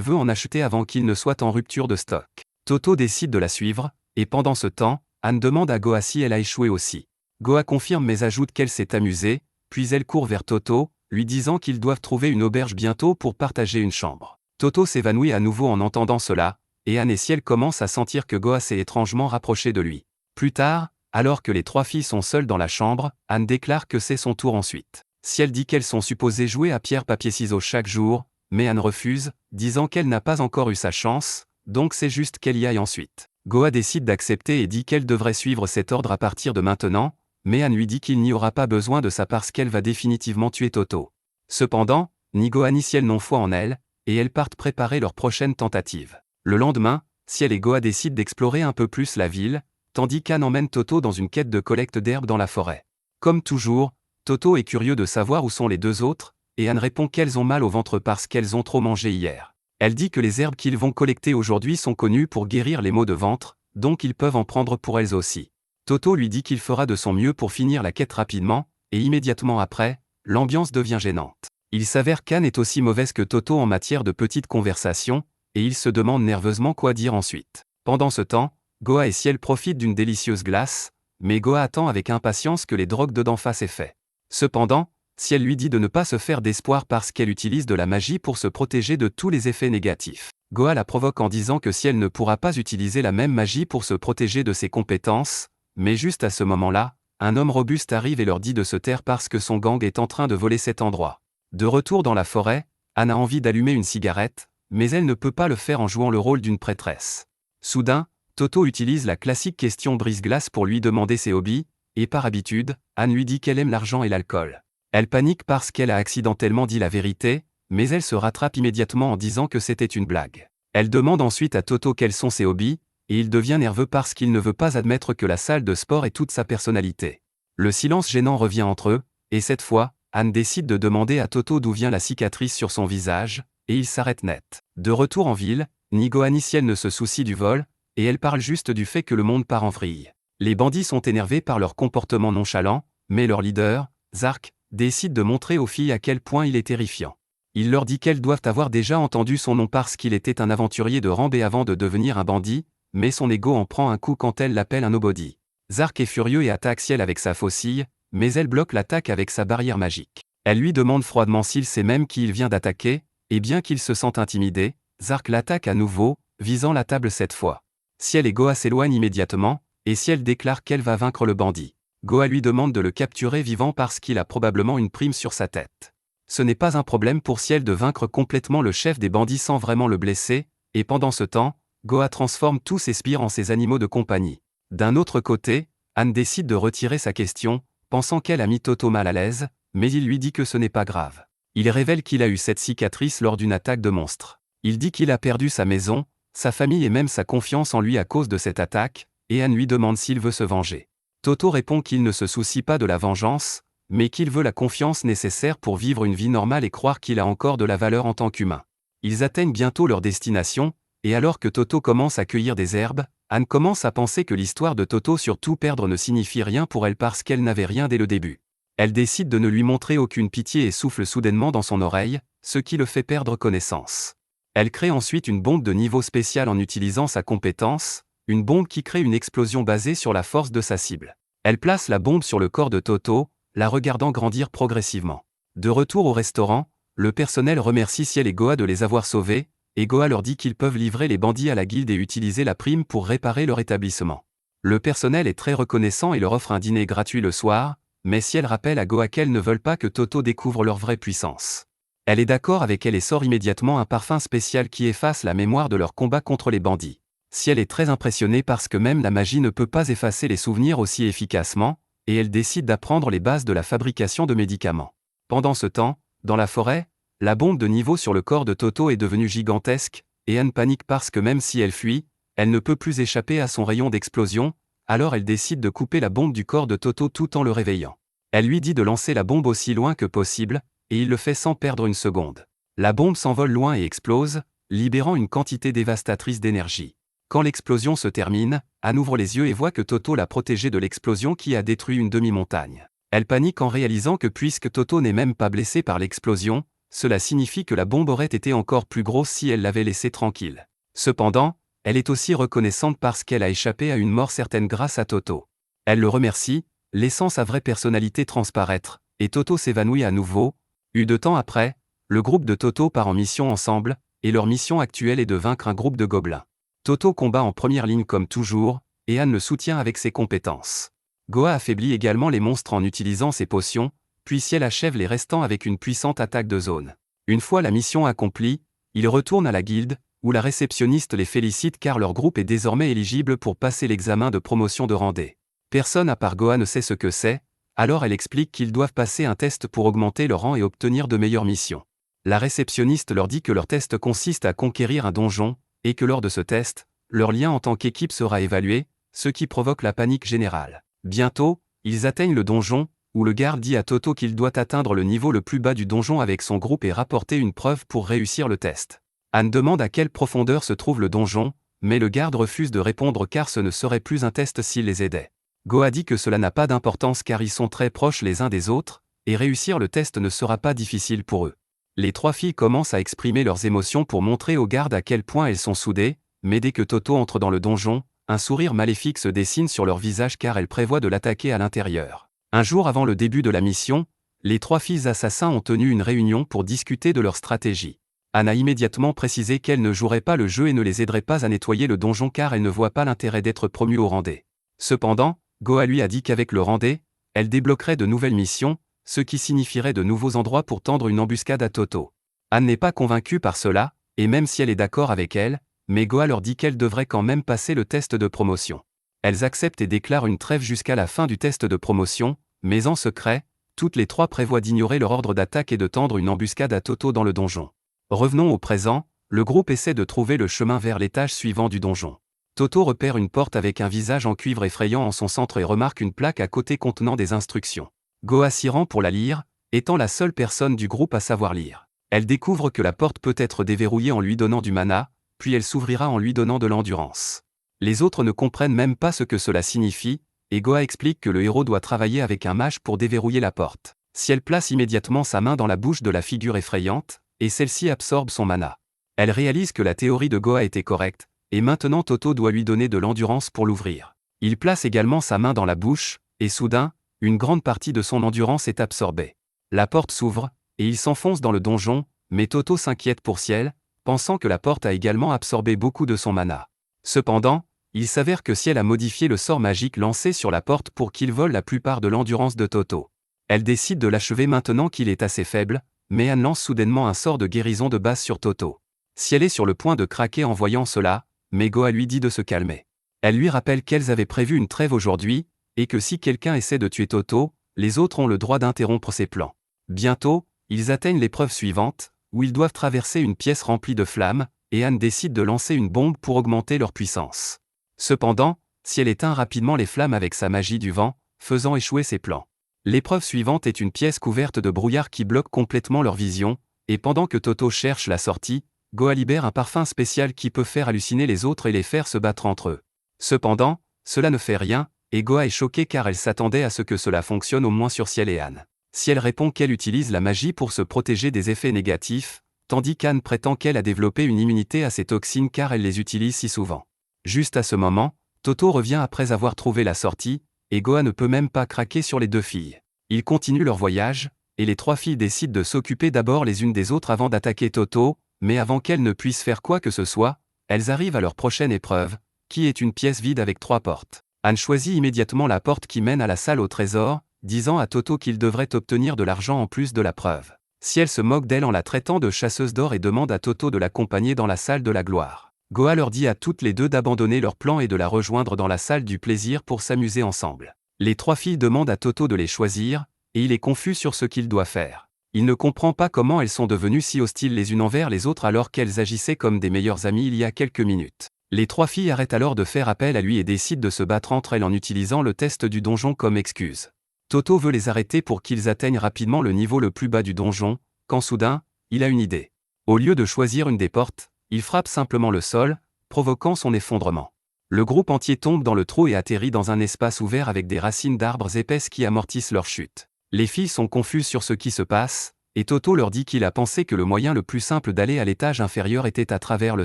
veut en acheter avant qu'il ne soit en rupture de stock. Toto décide de la suivre, et pendant ce temps, Anne demande à Goa si elle a échoué aussi. Goa confirme mais ajoute qu'elle s'est amusée, puis elle court vers Toto, lui disant qu'ils doivent trouver une auberge bientôt pour partager une chambre. Toto s'évanouit à nouveau en entendant cela, et Anne et Ciel commencent à sentir que Goa s'est étrangement rapproché de lui. Plus tard, alors que les trois filles sont seules dans la chambre, Anne déclare que c'est son tour ensuite. Ciel dit qu'elles sont supposées jouer à pierre-papier-ciseaux chaque jour, mais Anne refuse, disant qu'elle n'a pas encore eu sa chance, donc c'est juste qu'elle y aille ensuite. Goa décide d'accepter et dit qu'elle devrait suivre cet ordre à partir de maintenant, mais Anne lui dit qu'il n'y aura pas besoin de ça parce qu'elle va définitivement tuer Toto. Cependant, ni Goa ni Ciel n'ont foi en elle, et elles partent préparer leur prochaine tentative. Le lendemain, Ciel et Goa décident d'explorer un peu plus la ville, tandis qu'Anne emmène Toto dans une quête de collecte d'herbes dans la forêt. Comme toujours, Toto est curieux de savoir où sont les deux autres, et Anne répond qu'elles ont mal au ventre parce qu'elles ont trop mangé hier. Elle dit que les herbes qu'ils vont collecter aujourd'hui sont connues pour guérir les maux de ventre, donc ils peuvent en prendre pour elles aussi. Toto lui dit qu'il fera de son mieux pour finir la quête rapidement, et immédiatement après, l'ambiance devient gênante. Il s'avère qu'Anne est aussi mauvaise que Toto en matière de petites conversations, et il se demande nerveusement quoi dire ensuite. Pendant ce temps, Goa et Ciel profitent d'une délicieuse glace, mais Goa attend avec impatience que les drogues dedans fassent effet. Cependant, Ciel lui dit de ne pas se faire d'espoir parce qu'elle utilise de la magie pour se protéger de tous les effets négatifs. Goa la provoque en disant que Ciel ne pourra pas utiliser la même magie pour se protéger de ses compétences, mais juste à ce moment-là, un homme robuste arrive et leur dit de se taire parce que son gang est en train de voler cet endroit. De retour dans la forêt, Anne a envie d'allumer une cigarette, mais elle ne peut pas le faire en jouant le rôle d'une prêtresse. Soudain, Toto utilise la classique question brise-glace pour lui demander ses hobbies, et par habitude, Anne lui dit qu'elle aime l'argent et l'alcool. Elle panique parce qu'elle a accidentellement dit la vérité, mais elle se rattrape immédiatement en disant que c'était une blague. Elle demande ensuite à Toto quels sont ses hobbies, et il devient nerveux parce qu'il ne veut pas admettre que la salle de sport est toute sa personnalité. Le silence gênant revient entre eux, et cette fois, Anne décide de demander à Toto d'où vient la cicatrice sur son visage, et il s'arrête net. De retour en ville, ni Goa ni Ciel ne se soucie du vol, et elle parle juste du fait que le monde part en vrille. Les bandits sont énervés par leur comportement nonchalant, mais leur leader, Zark, décide de montrer aux filles à quel point il est terrifiant. Il leur dit qu'elles doivent avoir déjà entendu son nom parce qu'il était un aventurier de rang B avant de devenir un bandit, mais son ego en prend un coup quand elle l'appelle un nobody. Zark est furieux et attaque Ciel avec sa faucille, mais elle bloque l'attaque avec sa barrière magique. Elle lui demande froidement s'il sait même qui il vient d'attaquer, et bien qu'il se sente intimidé, Zark l'attaque à nouveau, visant la table cette fois. Ciel et Goa s'éloignent immédiatement, et Ciel déclare qu'elle va vaincre le bandit. Goa lui demande de le capturer vivant parce qu'il a probablement une prime sur sa tête. Ce n'est pas un problème pour Ciel de vaincre complètement le chef des bandits sans vraiment le blesser, et pendant ce temps, Goa transforme tous ses sbires en ses animaux de compagnie. D'un autre côté, Anne décide de retirer sa question, pensant qu'elle a mis Toto mal à l'aise, mais il lui dit que ce n'est pas grave. Il révèle qu'il a eu cette cicatrice lors d'une attaque de monstre. Il dit qu'il a perdu sa maison, sa famille et même sa confiance en lui à cause de cette attaque, et Anne lui demande s'il veut se venger. Toto répond qu'il ne se soucie pas de la vengeance, mais qu'il veut la confiance nécessaire pour vivre une vie normale et croire qu'il a encore de la valeur en tant qu'humain. Ils atteignent bientôt leur destination, et alors que Toto commence à cueillir des herbes, Anne commence à penser que l'histoire de Toto sur tout perdre ne signifie rien pour elle parce qu'elle n'avait rien dès le début. Elle décide de ne lui montrer aucune pitié et souffle soudainement dans son oreille, ce qui le fait perdre connaissance. Elle crée ensuite une bombe de niveau spécial en utilisant sa compétence, une bombe qui crée une explosion basée sur la force de sa cible. Elle place la bombe sur le corps de Toto, la regardant grandir progressivement. De retour au restaurant, le personnel remercie Ciel et Goa de les avoir sauvés, et Goa leur dit qu'ils peuvent livrer les bandits à la guilde et utiliser la prime pour réparer leur établissement. Le personnel est très reconnaissant et leur offre un dîner gratuit le soir, mais Ciel rappelle à Goa qu'elles ne veulent pas que Toto découvre leur vraie puissance. Elle est d'accord avec elle et sort immédiatement un parfum spécial qui efface la mémoire de leur combat contre les bandits. Ciel est très impressionnée parce que même la magie ne peut pas effacer les souvenirs aussi efficacement, et elle décide d'apprendre les bases de la fabrication de médicaments. Pendant ce temps, dans la forêt, la bombe de niveau sur le corps de Toto est devenue gigantesque, et Anne panique parce que même si elle fuit, elle ne peut plus échapper à son rayon d'explosion, alors elle décide de couper la bombe du corps de Toto tout en le réveillant. Elle lui dit de lancer la bombe aussi loin que possible, et il le fait sans perdre une seconde. La bombe s'envole loin et explose, libérant une quantité dévastatrice d'énergie. Quand l'explosion se termine, Anne ouvre les yeux et voit que Toto l'a protégée de l'explosion qui a détruit une demi-montagne. Elle panique en réalisant que puisque Toto n'est même pas blessé par l'explosion, cela signifie que la bombe aurait été encore plus grosse si elle l'avait laissé tranquille. Cependant, elle est aussi reconnaissante parce qu'elle a échappé à une mort certaine grâce à Toto. Elle le remercie, laissant sa vraie personnalité transparaître, et Toto s'évanouit à nouveau. De temps après, le groupe de Toto part en mission ensemble, et leur mission actuelle est de vaincre un groupe de gobelins. Toto combat en première ligne comme toujours, et Anne le soutient avec ses compétences. Goa affaiblit également les monstres en utilisant ses potions, puis Ciel achève les restants avec une puissante attaque de zone. Une fois la mission accomplie, ils retournent à la guilde, où la réceptionniste les félicite car leur groupe est désormais éligible pour passer l'examen de promotion de randé. Personne à part Goa ne sait ce que c'est, alors elle explique qu'ils doivent passer un test pour augmenter leur rang et obtenir de meilleures missions. La réceptionniste leur dit que leur test consiste à conquérir un donjon, et que lors de ce test, leur lien en tant qu'équipe sera évalué, ce qui provoque la panique générale. Bientôt, ils atteignent le donjon, où le garde dit à Toto qu'il doit atteindre le niveau le plus bas du donjon avec son groupe et rapporter une preuve pour réussir le test. Anne demande à quelle profondeur se trouve le donjon, mais le garde refuse de répondre car ce ne serait plus un test s'il les aidait. Goa dit que cela n'a pas d'importance car ils sont très proches les uns des autres, et réussir le test ne sera pas difficile pour eux. Les trois filles commencent à exprimer leurs émotions pour montrer au garde à quel point elles sont soudées, mais dès que Toto entre dans le donjon, un sourire maléfique se dessine sur leur visage car elles prévoient de l'attaquer à l'intérieur. Un jour avant le début de la mission, les trois filles assassins ont tenu une réunion pour discuter de leur stratégie. Anne a immédiatement précisé qu'elle ne jouerait pas le jeu et ne les aiderait pas à nettoyer le donjon car elle ne voit pas l'intérêt d'être promue au randé. Cependant, Goa lui a dit qu'avec le randé, elle débloquerait de nouvelles missions, ce qui signifierait de nouveaux endroits pour tendre une embuscade à Toto. Anne n'est pas convaincue par cela, et même si elle est d'accord avec elle, mais Goa leur dit qu'elle devrait quand même passer le test de promotion. Elles acceptent et déclarent une trêve jusqu'à la fin du test de promotion, mais en secret, toutes les trois prévoient d'ignorer leur ordre d'attaque et de tendre une embuscade à Toto dans le donjon. Revenons au présent, le groupe essaie de trouver le chemin vers l'étage suivant du donjon. Toto repère une porte avec un visage en cuivre effrayant en son centre et remarque une plaque à côté contenant des instructions. Goa s'y rend pour la lire, étant la seule personne du groupe à savoir lire. Elle découvre que la porte peut être déverrouillée en lui donnant du mana, puis elle s'ouvrira en lui donnant de l'endurance. Les autres ne comprennent même pas ce que cela signifie, et Goa explique que le héros doit travailler avec un mage pour déverrouiller la porte. Si elle place immédiatement sa main dans la bouche de la figure effrayante, et celle-ci absorbe son mana. Elle réalise que la théorie de Goa était correcte, et maintenant Toto doit lui donner de l'endurance pour l'ouvrir. Il place également sa main dans la bouche, et soudain, une grande partie de son endurance est absorbée. La porte s'ouvre, et il s'enfonce dans le donjon, mais Toto s'inquiète pour Ciel, pensant que la porte a également absorbé beaucoup de son mana. Cependant, il s'avère que Ciel a modifié le sort magique lancé sur la porte pour qu'il vole la plupart de l'endurance de Toto. Elle décide de l'achever maintenant qu'il est assez faible, mais Anne lance soudainement un sort de guérison de base sur Toto. Ciel est sur le point de craquer en voyant cela, mais Goa lui dit de se calmer. Elle lui rappelle qu'elles avaient prévu une trêve aujourd'hui, et que si quelqu'un essaie de tuer Toto, les autres ont le droit d'interrompre ses plans. Bientôt, ils atteignent l'épreuve suivante, où ils doivent traverser une pièce remplie de flammes, et Anne décide de lancer une bombe pour augmenter leur puissance. Cependant, Ciel éteint rapidement les flammes avec sa magie du vent, faisant échouer ses plans. L'épreuve suivante est une pièce couverte de brouillard qui bloque complètement leur vision, et pendant que Toto cherche la sortie, Goa libère un parfum spécial qui peut faire halluciner les autres et les faire se battre entre eux. Cependant, cela ne fait rien, et Goa est choquée car elle s'attendait à ce que cela fonctionne au moins sur Ciel et Anne. Ciel répond qu'elle utilise la magie pour se protéger des effets négatifs, tandis qu'Anne prétend qu'elle a développé une immunité à ces toxines car elle les utilise si souvent. Juste à ce moment, Toto revient après avoir trouvé la sortie, et Goa ne peut même pas craquer sur les deux filles. Ils continuent leur voyage, et les trois filles décident de s'occuper d'abord les unes des autres avant d'attaquer Toto, mais avant qu'elles ne puissent faire quoi que ce soit, elles arrivent à leur prochaine épreuve, qui est une pièce vide avec 3 portes. Anne choisit immédiatement la porte qui mène à la salle au trésor, disant à Toto qu'il devrait obtenir de l'argent en plus de la preuve. Ciel se moque d'elle en la traitant de chasseuse d'or et demande à Toto de l'accompagner dans la salle de la gloire. Goa leur dit à toutes les deux d'abandonner leur plan et de la rejoindre dans la salle du plaisir pour s'amuser ensemble. Les trois filles demandent à Toto de les choisir, et il est confus sur ce qu'il doit faire. Il ne comprend pas comment elles sont devenues si hostiles les unes envers les autres alors qu'elles agissaient comme des meilleures amies il y a quelques minutes. Les trois filles arrêtent alors de faire appel à lui et décident de se battre entre elles en utilisant le test du donjon comme excuse. Toto veut les arrêter pour qu'ils atteignent rapidement le niveau le plus bas du donjon, quand soudain, il a une idée. Au lieu de choisir une des portes, il frappe simplement le sol, provoquant son effondrement. Le groupe entier tombe dans le trou et atterrit dans un espace ouvert avec des racines d'arbres épaisses qui amortissent leur chute. Les filles sont confuses sur ce qui se passe, et Toto leur dit qu'il a pensé que le moyen le plus simple d'aller à l'étage inférieur était à travers le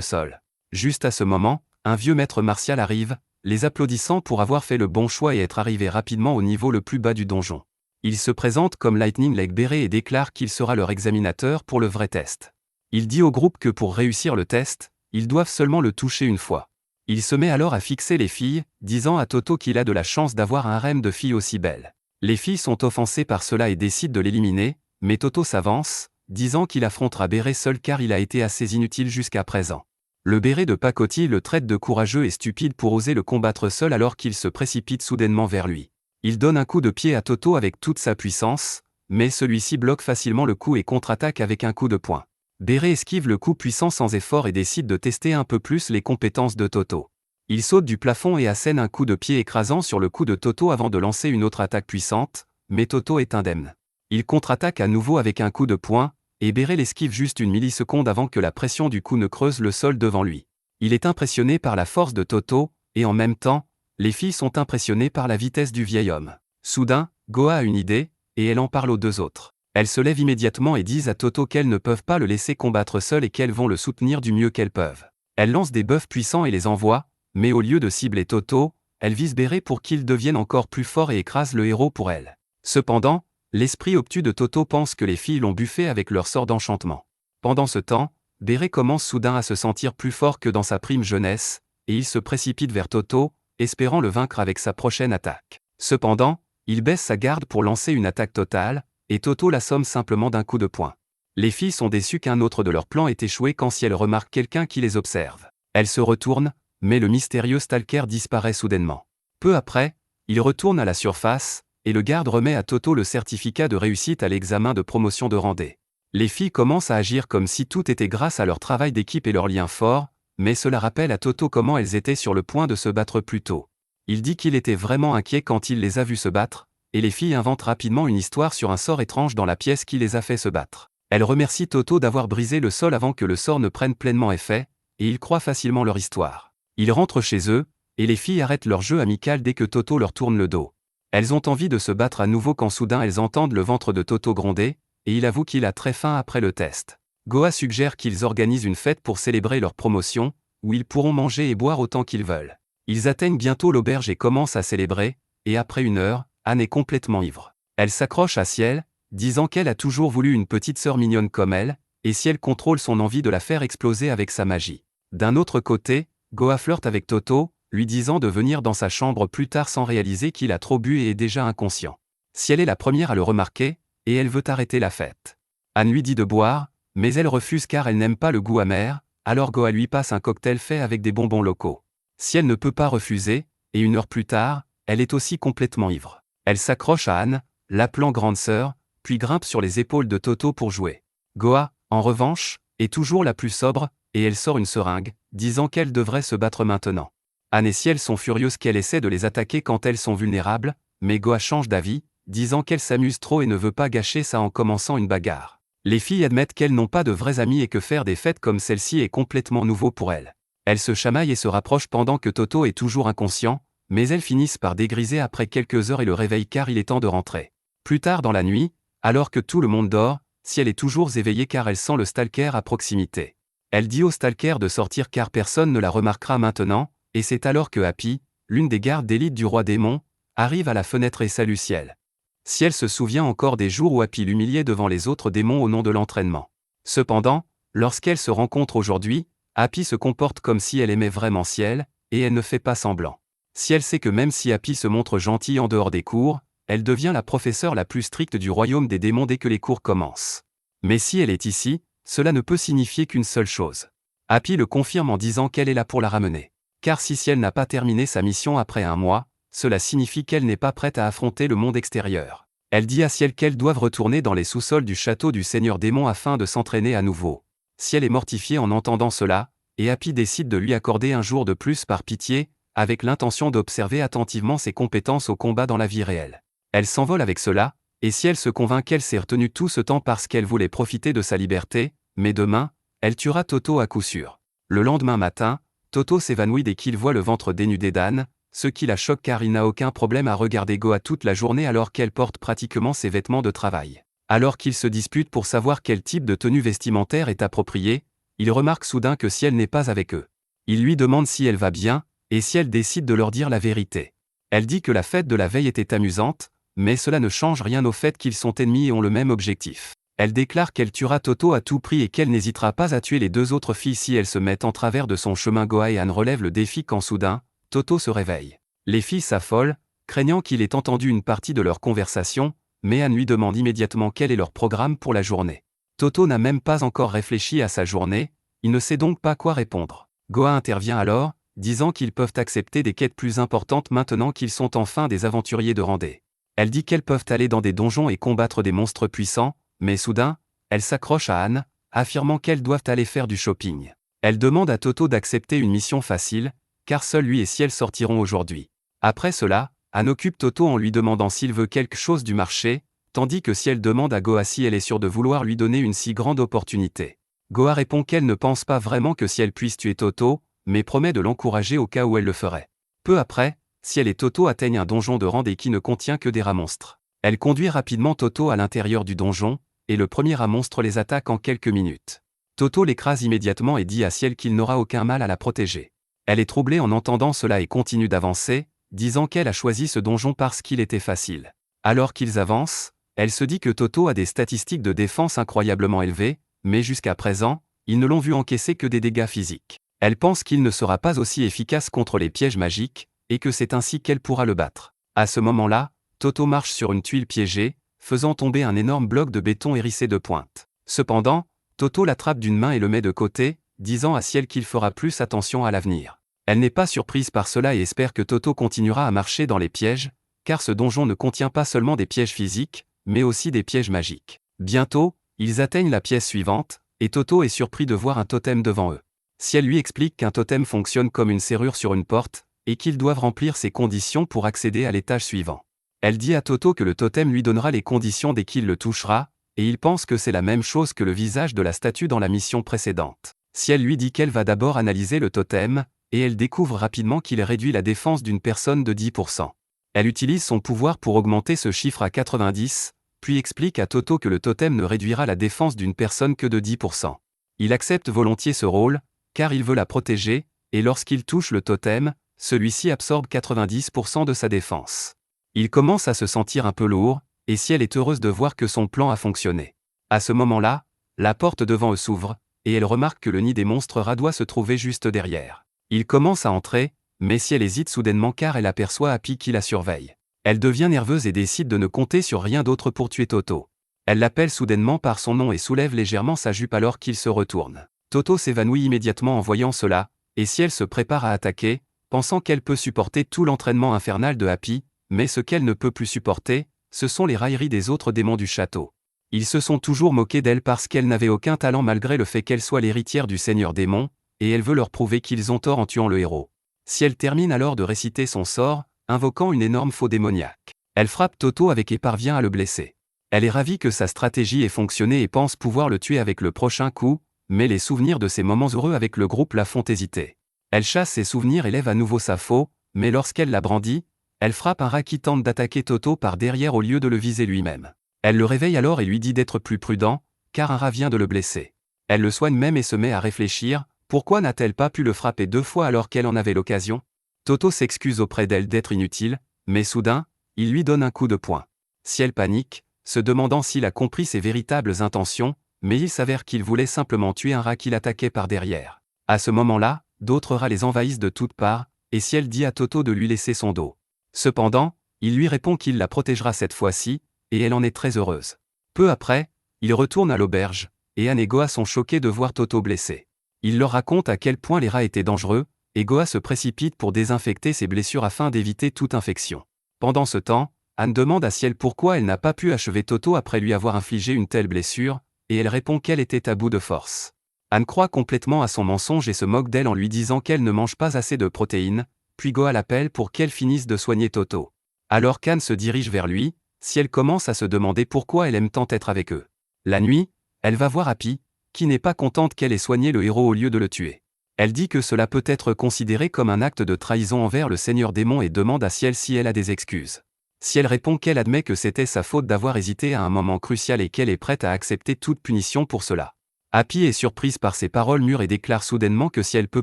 sol. Juste à ce moment, un vieux maître martial arrive, les applaudissant pour avoir fait le bon choix et être arrivé rapidement au niveau le plus bas du donjon. Il se présente comme Lightning Leg Beret et déclare qu'il sera leur examinateur pour le vrai test. Il dit au groupe que pour réussir le test, ils doivent seulement le toucher une fois. Il se met alors à fixer les filles, disant à Toto qu'il a de la chance d'avoir un harem de filles aussi belles. Les filles sont offensées par cela et décident de l'éliminer, mais Toto s'avance, disant qu'il affrontera Beret seul car il a été assez inutile jusqu'à présent. Le béret de pacotille le traite de courageux et stupide pour oser le combattre seul alors qu'il se précipite soudainement vers lui. Il donne un coup de pied à Toto avec toute sa puissance, mais celui-ci bloque facilement le coup et contre-attaque avec un coup de poing. Beret esquive le coup puissant sans effort et décide de tester un peu plus les compétences de Toto. Il saute du plafond et assène un coup de pied écrasant sur le cou de Toto avant de lancer une autre attaque puissante, mais Toto est indemne. Il contre-attaque à nouveau avec un coup de poing, et Beret l'esquive juste une milliseconde avant que la pression du coup ne creuse le sol devant lui. Il est impressionné par la force de Toto, et en même temps, les filles sont impressionnées par la vitesse du vieil homme. Soudain, Goa a une idée, et elle en parle aux deux autres. Elles se lèvent immédiatement et disent à Toto qu'elles ne peuvent pas le laisser combattre seul et qu'elles vont le soutenir du mieux qu'elles peuvent. Elles lancent des buffs puissants et les envoient, mais au lieu de cibler Toto, elles visent Beret pour qu'il devienne encore plus fort et écrase le héros pour elles. Cependant, l'esprit obtus de Toto pense que les filles l'ont buffé avec leur sort d'enchantement. Pendant ce temps, Beret commence soudain à se sentir plus fort que dans sa prime jeunesse, et il se précipite vers Toto, espérant le vaincre avec sa prochaine attaque. Cependant, il baisse sa garde pour lancer une attaque totale, et Toto l'assomme simplement d'un coup de poing. Les filles sont déçues qu'un autre de leur plan ait échoué quand si elles remarquent quelqu'un qui les observe. Elles se retournent, mais le mystérieux stalker disparaît soudainement. Peu après, il retourne à la surface, et le garde remet à Toto le certificat de réussite à l'examen de promotion de randé. Les filles commencent à agir comme si tout était grâce à leur travail d'équipe et leur lien fort, mais cela rappelle à Toto comment elles étaient sur le point de se battre plus tôt. Il dit qu'il était vraiment inquiet quand il les a vues se battre, et les filles inventent rapidement une histoire sur un sort étrange dans la pièce qui les a fait se battre. Elles remercient Toto d'avoir brisé le sol avant que le sort ne prenne pleinement effet, et ils croient facilement leur histoire. Ils rentrent chez eux, et les filles arrêtent leur jeu amical dès que Toto leur tourne le dos. Elles ont envie de se battre à nouveau quand soudain elles entendent le ventre de Toto gronder, et il avoue qu'il a très faim après le test. Goa suggère qu'ils organisent une fête pour célébrer leur promotion, où ils pourront manger et boire autant qu'ils veulent. Ils atteignent bientôt l'auberge et commencent à célébrer, et après une heure, Anne est complètement ivre. Elle s'accroche à Ciel, disant qu'elle a toujours voulu une petite sœur mignonne comme elle, et Ciel contrôle son envie de la faire exploser avec sa magie. D'un autre côté, Goa flirte avec Toto, lui disant de venir dans sa chambre plus tard sans réaliser qu'il a trop bu et est déjà inconscient. Ciel est la première à le remarquer, et elle veut arrêter la fête. Anne lui dit de boire, mais elle refuse car elle n'aime pas le goût amer, alors Goa lui passe un cocktail fait avec des bonbons locaux. Ciel ne peut pas refuser, et une heure plus tard, elle est aussi complètement ivre. Elle s'accroche à Anne, l'appelant grande sœur, puis grimpe sur les épaules de Toto pour jouer. Goa, en revanche, est toujours la plus sobre, et elle sort une seringue, disant qu'elle devrait se battre maintenant. Anne et Ciel sont furieuses qu'elle essaie de les attaquer quand elles sont vulnérables, mais Goa change d'avis, disant qu'elle s'amuse trop et ne veut pas gâcher ça en commençant une bagarre. Les filles admettent qu'elles n'ont pas de vrais amis et que faire des fêtes comme celle-ci est complètement nouveau pour elles. Elles se chamaillent et se rapprochent pendant que Toto est toujours inconscient, mais elles finissent par dégriser après quelques heures et le réveillent car il est temps de rentrer. Plus tard dans la nuit, alors que tout le monde dort, Ciel est toujours éveillée car elle sent le stalker à proximité. Elle dit au stalker de sortir car personne ne la remarquera maintenant, et c'est alors que Happy, l'une des gardes d'élite du roi démon, arrive à la fenêtre et salue Ciel. Ciel se souvient encore des jours où Happy l'humiliait devant les autres démons au nom de l'entraînement. Cependant, lorsqu'elle se rencontre aujourd'hui, Happy se comporte comme si elle aimait vraiment Ciel, et elle ne fait pas semblant. Ciel sait que même si Happy se montre gentille en dehors des cours, elle devient la professeure la plus stricte du royaume des démons dès que les cours commencent. Mais si elle est ici, cela ne peut signifier qu'une seule chose. Happy le confirme en disant qu'elle est là pour la ramener. Car si Ciel n'a pas terminé sa mission après un mois, cela signifie qu'elle n'est pas prête à affronter le monde extérieur. Elle dit à Ciel qu'elles doivent retourner dans les sous-sols du château du Seigneur Démon afin de s'entraîner à nouveau. Ciel est mortifiée en entendant cela, et Happy décide de lui accorder un jour de plus par pitié, avec l'intention d'observer attentivement ses compétences au combat dans la vie réelle. Elle s'envole avec cela, et Ciel se convainc qu'elle s'est retenue tout ce temps parce qu'elle voulait profiter de sa liberté, mais demain, elle tuera Toto à coup sûr. Le lendemain matin, Toto s'évanouit dès qu'il voit le ventre dénudé d'Anne, ce qui la choque car il n'a aucun problème à regarder Goa toute la journée alors qu'elle porte pratiquement ses vêtements de travail. Alors qu'ils se disputent pour savoir quel type de tenue vestimentaire est approprié, il remarque soudain que Ciel n'est pas avec eux. Il lui demande si elle va bien, et Ciel décide de leur dire la vérité. Elle dit que la fête de la veille était amusante, mais cela ne change rien au fait qu'ils sont ennemis et ont le même objectif. Elle déclare qu'elle tuera Toto à tout prix et qu'elle n'hésitera pas à tuer les deux autres filles si elles se mettent en travers de son chemin. Goa et Anne relèvent le défi quand soudain, Toto se réveille. Les filles s'affolent, craignant qu'il ait entendu une partie de leur conversation, mais Anne lui demande immédiatement quel est leur programme pour la journée. Toto n'a même pas encore réfléchi à sa journée, il ne sait donc pas quoi répondre. Goa intervient alors, disant qu'ils peuvent accepter des quêtes plus importantes maintenant qu'ils sont enfin des aventuriers de randée. Elle dit qu'elles peuvent aller dans des donjons et combattre des monstres puissants, mais soudain, elle s'accroche à Anne, affirmant qu'elles doivent aller faire du shopping. Elle demande à Toto d'accepter une mission facile, car seul lui et Ciel sortiront aujourd'hui. Après cela, Anne occupe Toto en lui demandant s'il veut quelque chose du marché, tandis que Ciel demande à Goa si elle est sûre de vouloir lui donner une si grande opportunité. Goa répond qu'elle ne pense pas vraiment que Ciel puisse tuer Toto, mais promet de l'encourager au cas où elle le ferait. Peu après, Ciel et Toto atteignent un donjon de randée qui ne contient que des rats monstres. Elle conduit rapidement Toto à l'intérieur du donjon, et le premier rat monstre les attaque en quelques minutes. Toto l'écrase immédiatement et dit à Ciel qu'il n'aura aucun mal à la protéger. Elle est troublée en entendant cela et continue d'avancer, disant qu'elle a choisi ce donjon parce qu'il était facile. Alors qu'ils avancent, elle se dit que Toto a des statistiques de défense incroyablement élevées, mais jusqu'à présent, ils ne l'ont vu encaisser que des dégâts physiques. Elle pense qu'il ne sera pas aussi efficace contre les pièges magiques, et que c'est ainsi qu'elle pourra le battre. À ce moment-là, Toto marche sur une tuile piégée, faisant tomber un énorme bloc de béton hérissé de pointes. Cependant, Toto l'attrape d'une main et le met de côté, disant à Ciel qu'il fera plus attention à l'avenir. Elle n'est pas surprise par cela et espère que Toto continuera à marcher dans les pièges, car ce donjon ne contient pas seulement des pièges physiques, mais aussi des pièges magiques. Bientôt, ils atteignent la pièce suivante, et Toto est surpris de voir un totem devant eux. Ciel lui explique qu'un totem fonctionne comme une serrure sur une porte, et qu'ils doivent remplir ces conditions pour accéder à l'étage suivant. Elle dit à Toto que le totem lui donnera les conditions dès qu'il le touchera, et il pense que c'est la même chose que le visage de la statue dans la mission précédente. Ciel lui dit qu'elle va d'abord analyser le totem, et elle découvre rapidement qu'il réduit la défense d'une personne de 10%. Elle utilise son pouvoir pour augmenter ce chiffre à 90, puis explique à Toto que le totem ne réduira la défense d'une personne que de 10%. Il accepte volontiers ce rôle, car il veut la protéger, et lorsqu'il touche le totem, celui-ci absorbe 90% de sa défense. Il commence à se sentir un peu lourd, et Ciel est heureuse de voir que son plan a fonctionné. À ce moment-là, la porte devant eux s'ouvre, et elle remarque que le nid des monstres rats doit se trouver juste derrière. Il commence à entrer, mais Ciel hésite soudainement car elle aperçoit Happy qui la surveille. Elle devient nerveuse et décide de ne compter sur rien d'autre pour tuer Toto. Elle l'appelle soudainement par son nom et soulève légèrement sa jupe alors qu'il se retourne. Toto s'évanouit immédiatement en voyant cela, et Ciel se prépare à attaquer, pensant qu'elle peut supporter tout l'entraînement infernal de Happy, mais ce qu'elle ne peut plus supporter, ce sont les railleries des autres démons du château. Ils se sont toujours moqués d'elle parce qu'elle n'avait aucun talent malgré le fait qu'elle soit l'héritière du seigneur démon, et elle veut leur prouver qu'ils ont tort en tuant le héros. Ciel termine alors de réciter son sort, invoquant une énorme faux démoniaque. Elle frappe Toto avec et parvient à le blesser. Elle est ravie que sa stratégie ait fonctionné et pense pouvoir le tuer avec le prochain coup, mais les souvenirs de ses moments heureux avec le groupe la font hésiter. Elle chasse ses souvenirs et lève à nouveau sa faux, mais lorsqu'elle la brandit, elle frappe un rat qui tente d'attaquer Toto par derrière au lieu de le viser lui-même. Elle le réveille alors et lui dit d'être plus prudent, car un rat vient de le blesser. Elle le soigne même et se met à réfléchir, pourquoi n'a-t-elle pas pu le frapper 2 fois alors qu'elle en avait l'occasion? Toto s'excuse auprès d'elle d'être inutile, mais soudain, il lui donne un coup de poing. Ciel panique, se demandant s'il a compris ses véritables intentions, mais il s'avère qu'il voulait simplement tuer un rat qui l'attaquait par derrière. À ce moment-là, d'autres rats les envahissent de toutes parts, et Ciel dit à Toto de lui laisser son dos. Cependant, il lui répond qu'il la protégera cette fois-ci, et elle en est très heureuse. Peu après, il retourne à l'auberge, et Anne et Goa sont choqués de voir Toto blessé. Il leur raconte à quel point les rats étaient dangereux, et Goa se précipite pour désinfecter ses blessures afin d'éviter toute infection. Pendant ce temps, Anne demande à Ciel pourquoi elle n'a pas pu achever Toto après lui avoir infligé une telle blessure, et elle répond qu'elle était à bout de force. Anne croit complètement à son mensonge et se moque d'elle en lui disant qu'elle ne mange pas assez de protéines, puis Goa l'appelle pour qu'elle finisse de soigner Toto. Alors qu'Anne se dirige vers lui, Ciel commence à se demander pourquoi elle aime tant être avec eux. La nuit, elle va voir Happy, qui n'est pas contente qu'elle ait soigné le héros au lieu de le tuer. Elle dit que cela peut être considéré comme un acte de trahison envers le Seigneur Démon et demande à Ciel si elle a des excuses. Ciel répond qu'elle admet que c'était sa faute d'avoir hésité à un moment crucial et qu'elle est prête à accepter toute punition pour cela. Happy est surprise par ces paroles mûres et déclare soudainement que Ciel peut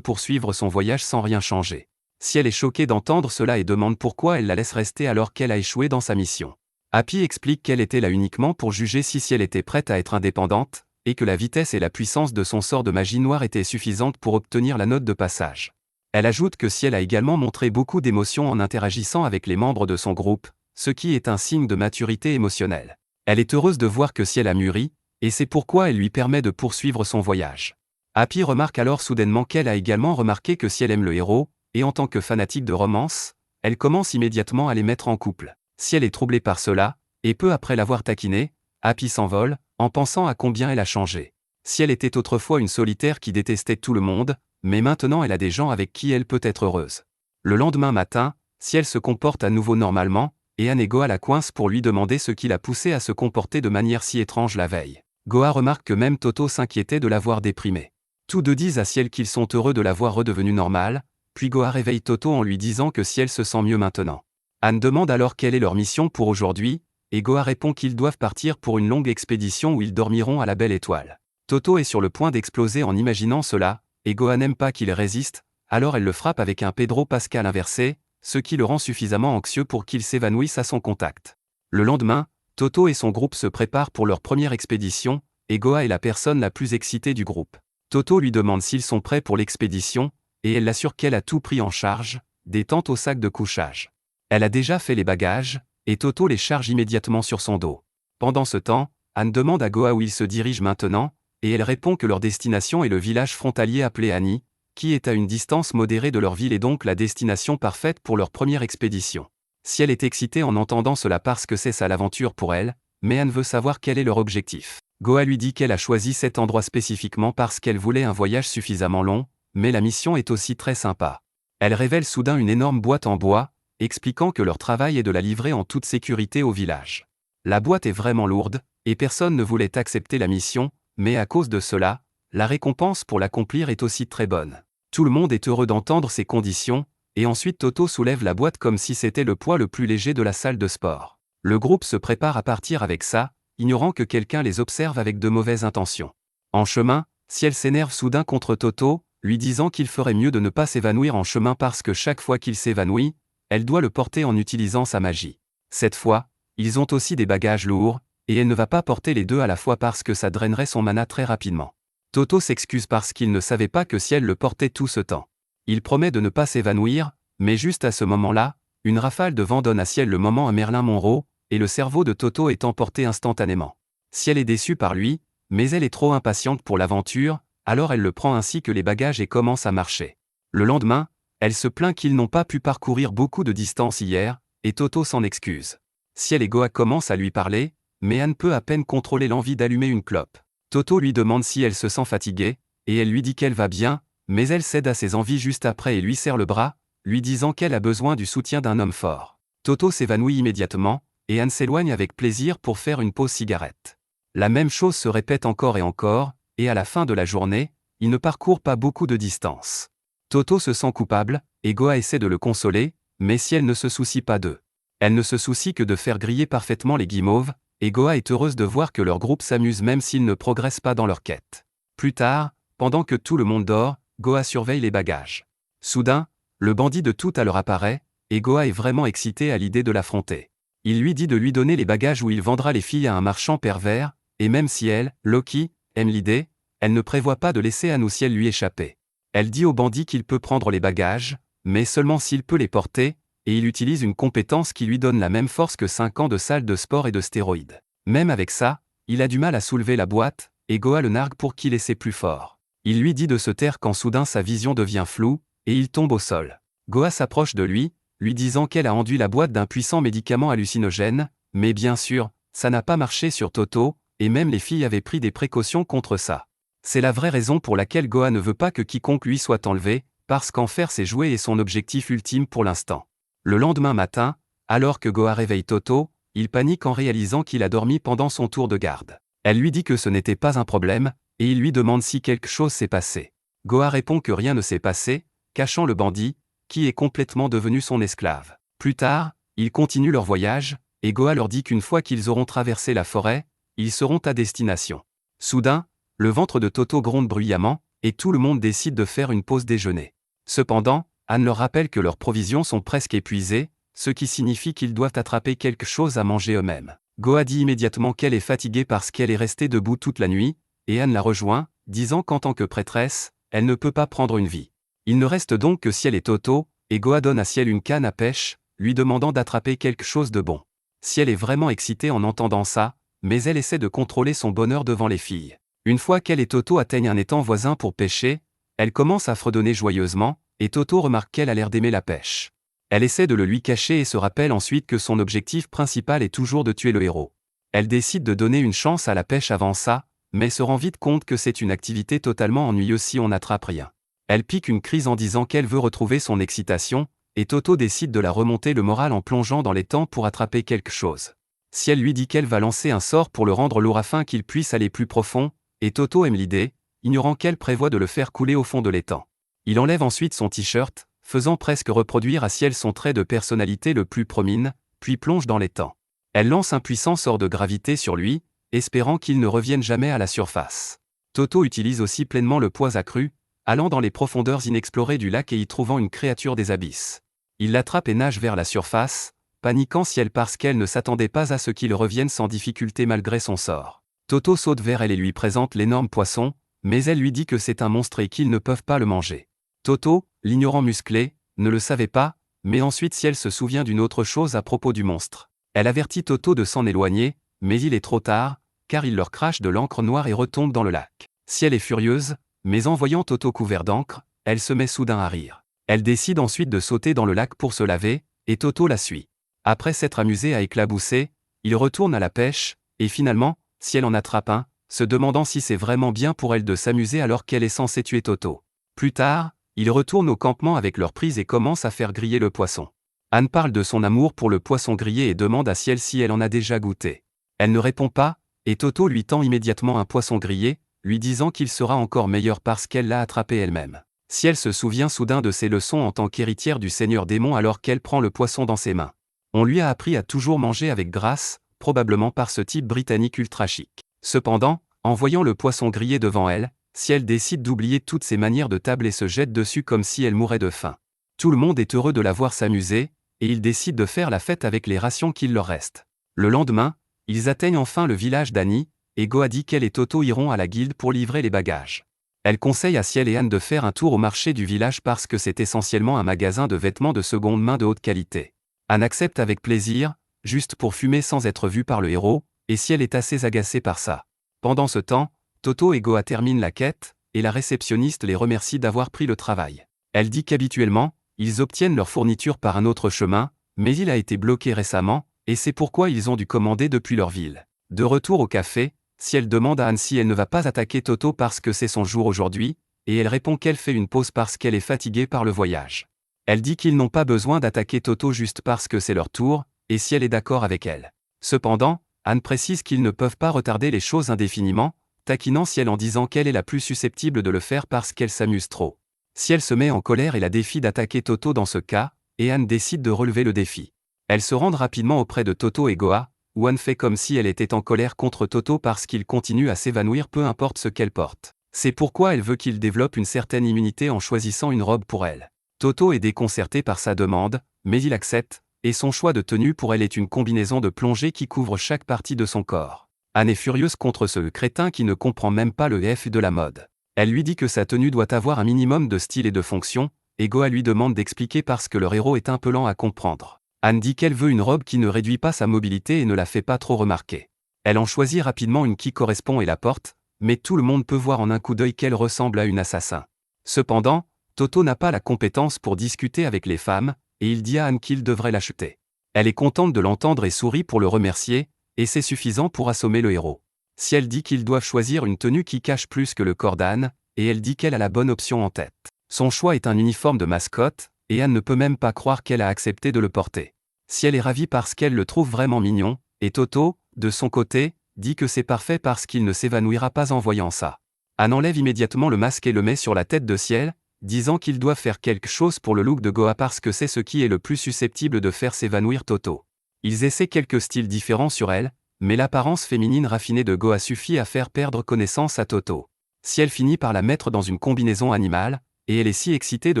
poursuivre son voyage sans rien changer. Ciel est choquée d'entendre cela et demande pourquoi elle la laisse rester alors qu'elle a échoué dans sa mission. Happy explique qu'elle était là uniquement pour juger si Ciel était prête à être indépendante, et que la vitesse et la puissance de son sort de magie noire étaient suffisantes pour obtenir la note de passage. Elle ajoute que Ciel a également montré beaucoup d'émotions en interagissant avec les membres de son groupe, ce qui est un signe de maturité émotionnelle. Elle est heureuse de voir que Ciel a mûri, et c'est pourquoi elle lui permet de poursuivre son voyage. Happy remarque alors soudainement qu'elle a également remarqué que Ciel aime le héros, et en tant que fanatique de romance, elle commence immédiatement à les mettre en couple. Ciel est troublée par cela, et peu après l'avoir taquiné, Happy s'envole, en pensant à combien elle a changé. Ciel était autrefois une solitaire qui détestait tout le monde, mais maintenant elle a des gens avec qui elle peut être heureuse. Le lendemain matin, Ciel se comporte à nouveau normalement, et Anne et Goa la coince pour lui demander ce qui l'a poussé à se comporter de manière si étrange la veille. Goa remarque que même Toto s'inquiétait de l'avoir déprimée. Tous deux disent à Ciel qu'ils sont heureux de la voir redevenue normale, puis Goa réveille Toto en lui disant que Ciel se sent mieux maintenant. Anne demande alors quelle est leur mission pour aujourd'hui, et Goa répond qu'ils doivent partir pour une longue expédition où ils dormiront à la Belle Étoile. Toto est sur le point d'exploser en imaginant cela, et Goa n'aime pas qu'il résiste, alors elle le frappe avec un Pedro Pascal inversé, ce qui le rend suffisamment anxieux pour qu'il s'évanouisse à son contact. Le lendemain, Toto et son groupe se préparent pour leur première expédition, et Goa est la personne la plus excitée du groupe. Toto lui demande s'ils sont prêts pour l'expédition, et elle l'assure qu'elle a tout pris en charge, des tentes au sac de couchage. Elle a déjà fait les bagages, et Toto les charge immédiatement sur son dos. Pendant ce temps, Anne demande à Goa où ils se dirigent maintenant, et elle répond que leur destination est le village frontalier appelé Ani, qui est à une distance modérée de leur ville et donc la destination parfaite pour leur première expédition. Ciel est excitée en entendant cela parce que c'est ça l'aventure pour elle, mais Anne veut savoir quel est leur objectif. Goa lui dit qu'elle a choisi cet endroit spécifiquement parce qu'elle voulait un voyage suffisamment long, mais la mission est aussi très sympa. Elle révèle soudain une énorme boîte en bois, expliquant que leur travail est de la livrer en toute sécurité au village. La boîte est vraiment lourde, et personne ne voulait accepter la mission, mais à cause de cela, la récompense pour l'accomplir est aussi très bonne. Tout le monde est heureux d'entendre ces conditions, et ensuite Toto soulève la boîte comme si c'était le poids le plus léger de la salle de sport. Le groupe se prépare à partir avec ça, ignorant que quelqu'un les observe avec de mauvaises intentions. En chemin, Ciel s'énerve soudain contre Toto, lui disant qu'il ferait mieux de ne pas s'évanouir en chemin parce que chaque fois qu'il s'évanouit, elle doit le porter en utilisant sa magie. Cette fois, ils ont aussi des bagages lourds, et elle ne va pas porter les deux à la fois parce que ça drainerait son mana très rapidement. Toto s'excuse parce qu'il ne savait pas que Ciel le portait tout ce temps. Il promet de ne pas s'évanouir, mais juste à ce moment-là, une rafale de vent donne à Ciel le moment à Merlin Monroe, et le cerveau de Toto est emporté instantanément. Ciel est déçue par lui, mais elle est trop impatiente pour l'aventure, alors elle le prend ainsi que les bagages et commence à marcher. Le lendemain, elle se plaint qu'ils n'ont pas pu parcourir beaucoup de distance hier, et Toto s'en excuse. Ciel et Goa commencent à lui parler, mais Anne peut à peine contrôler l'envie d'allumer une clope. Toto lui demande si elle se sent fatiguée, et elle lui dit qu'elle va bien, mais elle cède à ses envies juste après et lui serre le bras, lui disant qu'elle a besoin du soutien d'un homme fort. Toto s'évanouit immédiatement, et Anne s'éloigne avec plaisir pour faire une pause cigarette. La même chose se répète encore et encore, et à la fin de la journée, il ne parcourt pas beaucoup de distance. Toto se sent coupable, et Goa essaie de le consoler, mais Ciel ne se soucie pas d'eux. Elle ne se soucie que de faire griller parfaitement les guimauves, et Goa est heureuse de voir que leur groupe s'amuse même s'ils ne progressent pas dans leur quête. Plus tard, pendant que tout le monde dort, Goa surveille les bagages. Soudain, le bandit de tout à l'heure apparaît, et Goa est vraiment excité à l'idée de l'affronter. Il lui dit de lui donner les bagages où il vendra les filles à un marchand pervers, et même si elle, Loki, aime l'idée, elle ne prévoit pas de laisser Anne ou Ciel lui échapper. Elle dit au bandit qu'il peut prendre les bagages, mais seulement s'il peut les porter, et il utilise une compétence qui lui donne la même force que 5 ans de salle de sport et de stéroïdes. Même avec ça, il a du mal à soulever la boîte, et Goa le nargue pour qu'il essaie plus fort. Il lui dit de se taire quand soudain sa vision devient floue, et il tombe au sol. Goa s'approche de lui disant qu'elle a enduit la boîte d'un puissant médicament hallucinogène, mais bien sûr, ça n'a pas marché sur Toto, et même les filles avaient pris des précautions contre ça. C'est la vraie raison pour laquelle Goa ne veut pas que quiconque lui soit enlevé, parce qu'en faire ses jouets est son objectif ultime pour l'instant. Le lendemain matin, alors que Goa réveille Toto, il panique en réalisant qu'il a dormi pendant son tour de garde. Elle lui dit que ce n'était pas un problème, et il lui demande si quelque chose s'est passé. Goa répond que rien ne s'est passé, cachant le bandit, qui est complètement devenu son esclave. Plus tard, ils continuent leur voyage, et Goa leur dit qu'une fois qu'ils auront traversé la forêt, ils seront à destination. Soudain, le ventre de Toto gronde bruyamment, et tout le monde décide de faire une pause déjeuner. Cependant, Anne leur rappelle que leurs provisions sont presque épuisées, ce qui signifie qu'ils doivent attraper quelque chose à manger eux-mêmes. Goa dit immédiatement qu'elle est fatiguée parce qu'elle est restée debout toute la nuit, et Anne la rejoint, disant qu'en tant que prêtresse, elle ne peut pas prendre une vie. Il ne reste donc que Ciel et Toto, et Goa donne à Ciel une canne à pêche, lui demandant d'attraper quelque chose de bon. Ciel est vraiment excitée en entendant ça, mais elle essaie de contrôler son bonheur devant les filles. Une fois qu'elle et Toto atteignent un étang voisin pour pêcher, elle commence à fredonner joyeusement, et Toto remarque qu'elle a l'air d'aimer la pêche. Elle essaie de le lui cacher et se rappelle ensuite que son objectif principal est toujours de tuer le héros. Elle décide de donner une chance à la pêche avant ça, mais se rend vite compte que c'est une activité totalement ennuyeuse si on n'attrape rien. Elle pique une crise en disant qu'elle veut retrouver son excitation, et Toto décide de la remonter le moral en plongeant dans l'étang pour attraper quelque chose. Ciel lui dit qu'elle va lancer un sort pour le rendre lourd afin qu'il puisse aller plus profond, et Toto aime l'idée, ignorant qu'elle prévoit de le faire couler au fond de l'étang. Il enlève ensuite son t-shirt, faisant presque reproduire à Ciel son trait de personnalité le plus promine, puis plonge dans l'étang. Elle lance un puissant sort de gravité sur lui, espérant qu'il ne revienne jamais à la surface. Toto utilise aussi pleinement le poids accru, allant dans les profondeurs inexplorées du lac et y trouvant une créature des abysses. Il l'attrape et nage vers la surface, paniquant Ciel parce qu'elle ne s'attendait pas à ce qu'il revienne sans difficulté malgré son sort. Toto saute vers elle et lui présente l'énorme poisson, mais elle lui dit que c'est un monstre et qu'ils ne peuvent pas le manger. Toto, l'ignorant musclé, ne le savait pas, mais ensuite Ciel se souvient d'une autre chose à propos du monstre. Elle avertit Toto de s'en éloigner, mais il est trop tard, car il leur crache de l'encre noire et retombe dans le lac. Ciel est furieuse, mais en voyant Toto couvert d'encre, elle se met soudain à rire. Elle décide ensuite de sauter dans le lac pour se laver, et Toto la suit. Après s'être amusé à éclabousser, il retourne à la pêche, et finalement, Ciel en attrape un, se demandant si c'est vraiment bien pour elle de s'amuser alors qu'elle est censée tuer Toto. Plus tard, ils retournent au campement avec leur prise et commencent à faire griller le poisson. Anne parle de son amour pour le poisson grillé et demande à Ciel si elle en a déjà goûté. Elle ne répond pas, et Toto lui tend immédiatement un poisson grillé, lui disant qu'il sera encore meilleur parce qu'elle l'a attrapé elle-même. Ciel se souvient soudain de ses leçons en tant qu'héritière du Seigneur Démon alors qu'elle prend le poisson dans ses mains. On lui a appris à toujours manger avec grâce, probablement par ce type britannique ultra chic. Cependant, en voyant le poisson grillé devant elle, Ciel décide d'oublier toutes ses manières de table et se jette dessus comme si elle mourait de faim. Tout le monde est heureux de la voir s'amuser, et ils décident de faire la fête avec les rations qu'il leur reste. Le lendemain, ils atteignent enfin le village d'Annie, et Goa dit qu'elle et Toto iront à la guilde pour livrer les bagages. Elle conseille à Ciel et Anne de faire un tour au marché du village parce que c'est essentiellement un magasin de vêtements de seconde main de haute qualité. Anne accepte avec plaisir, juste pour fumer sans être vue par le héros, et Ciel est assez agacée par ça. Pendant ce temps, Toto et Goa terminent la quête, et la réceptionniste les remercie d'avoir pris le travail. Elle dit qu'habituellement, ils obtiennent leur fourniture par un autre chemin, mais il a été bloqué récemment, et c'est pourquoi ils ont dû commander depuis leur ville. De retour au café, Ciel demande à Anne si elle ne va pas attaquer Toto parce que c'est son jour aujourd'hui, et elle répond qu'elle fait une pause parce qu'elle est fatiguée par le voyage. Elle dit qu'ils n'ont pas besoin d'attaquer Toto juste parce que c'est leur tour, et Ciel est d'accord avec elle. Cependant, Anne précise qu'ils ne peuvent pas retarder les choses indéfiniment, taquinant Ciel en disant qu'elle est la plus susceptible de le faire parce qu'elle s'amuse trop. Ciel se met en colère et la défie d'attaquer Toto dans ce cas, et Anne décide de relever le défi. Elles se rendent rapidement auprès de Toto et Goa, où Anne fait comme si elle était en colère contre Toto parce qu'il continue à s'évanouir peu importe ce qu'elle porte. C'est pourquoi elle veut qu'il développe une certaine immunité en choisissant une robe pour elle. Toto est déconcerté par sa demande, mais il accepte, et son choix de tenue pour elle est une combinaison de plongée qui couvre chaque partie de son corps. Anne est furieuse contre ce crétin qui ne comprend même pas le F de la mode. Elle lui dit que sa tenue doit avoir un minimum de style et de fonction, et Goa lui demande d'expliquer parce que leur héros est un peu lent à comprendre. Anne dit qu'elle veut une robe qui ne réduit pas sa mobilité et ne la fait pas trop remarquer. Elle en choisit rapidement une qui correspond et la porte, mais tout le monde peut voir en un coup d'œil qu'elle ressemble à une assassin. Cependant, Toto n'a pas la compétence pour discuter avec les femmes, et il dit à Anne qu'il devrait l'acheter. Elle est contente de l'entendre et sourit pour le remercier, et c'est suffisant pour assommer le héros. Ciel dit qu'ils doivent choisir une tenue qui cache plus que le corps d'Anne, et elle dit qu'elle a la bonne option en tête. Son choix est un uniforme de mascotte, et Anne ne peut même pas croire qu'elle a accepté de le porter. Ciel est ravie parce qu'elle le trouve vraiment mignon, et Toto, de son côté, dit que c'est parfait parce qu'il ne s'évanouira pas en voyant ça. Anne enlève immédiatement le masque et le met sur la tête de Ciel, disant qu'ils doivent faire quelque chose pour le look de Goa parce que c'est ce qui est le plus susceptible de faire s'évanouir Toto. Ils essaient quelques styles différents sur elle, mais l'apparence féminine raffinée de Goa suffit à faire perdre connaissance à Toto. Ciel finit par la mettre dans une combinaison animale, et elle est si excitée de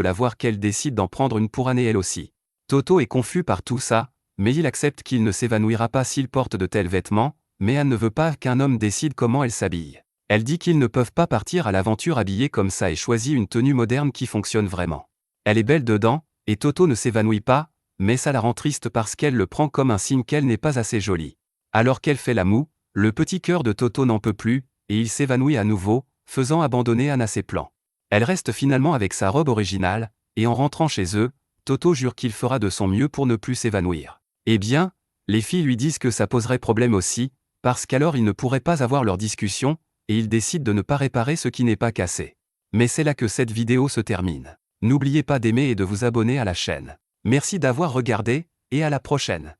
la voir qu'elle décide d'en prendre une pour Anne et elle aussi. Toto est confus par tout ça, mais il accepte qu'il ne s'évanouira pas s'il porte de tels vêtements, mais Anne ne veut pas qu'un homme décide comment elle s'habille. Elle dit qu'ils ne peuvent pas partir à l'aventure habillés comme ça et choisit une tenue moderne qui fonctionne vraiment. Elle est belle dedans, et Toto ne s'évanouit pas, mais ça la rend triste parce qu'elle le prend comme un signe qu'elle n'est pas assez jolie. Alors qu'elle fait la moue, le petit cœur de Toto n'en peut plus, et il s'évanouit à nouveau, faisant abandonner Anne à ses plans. Elle reste finalement avec sa robe originale, et en rentrant chez eux, Toto jure qu'il fera de son mieux pour ne plus s'évanouir. Eh bien, les filles lui disent que ça poserait problème aussi, parce qu'alors ils ne pourraient pas avoir leur discussion, et ils décident de ne pas réparer ce qui n'est pas cassé. Mais c'est là que cette vidéo se termine. N'oubliez pas d'aimer et de vous abonner à la chaîne. Merci d'avoir regardé, et à la prochaine.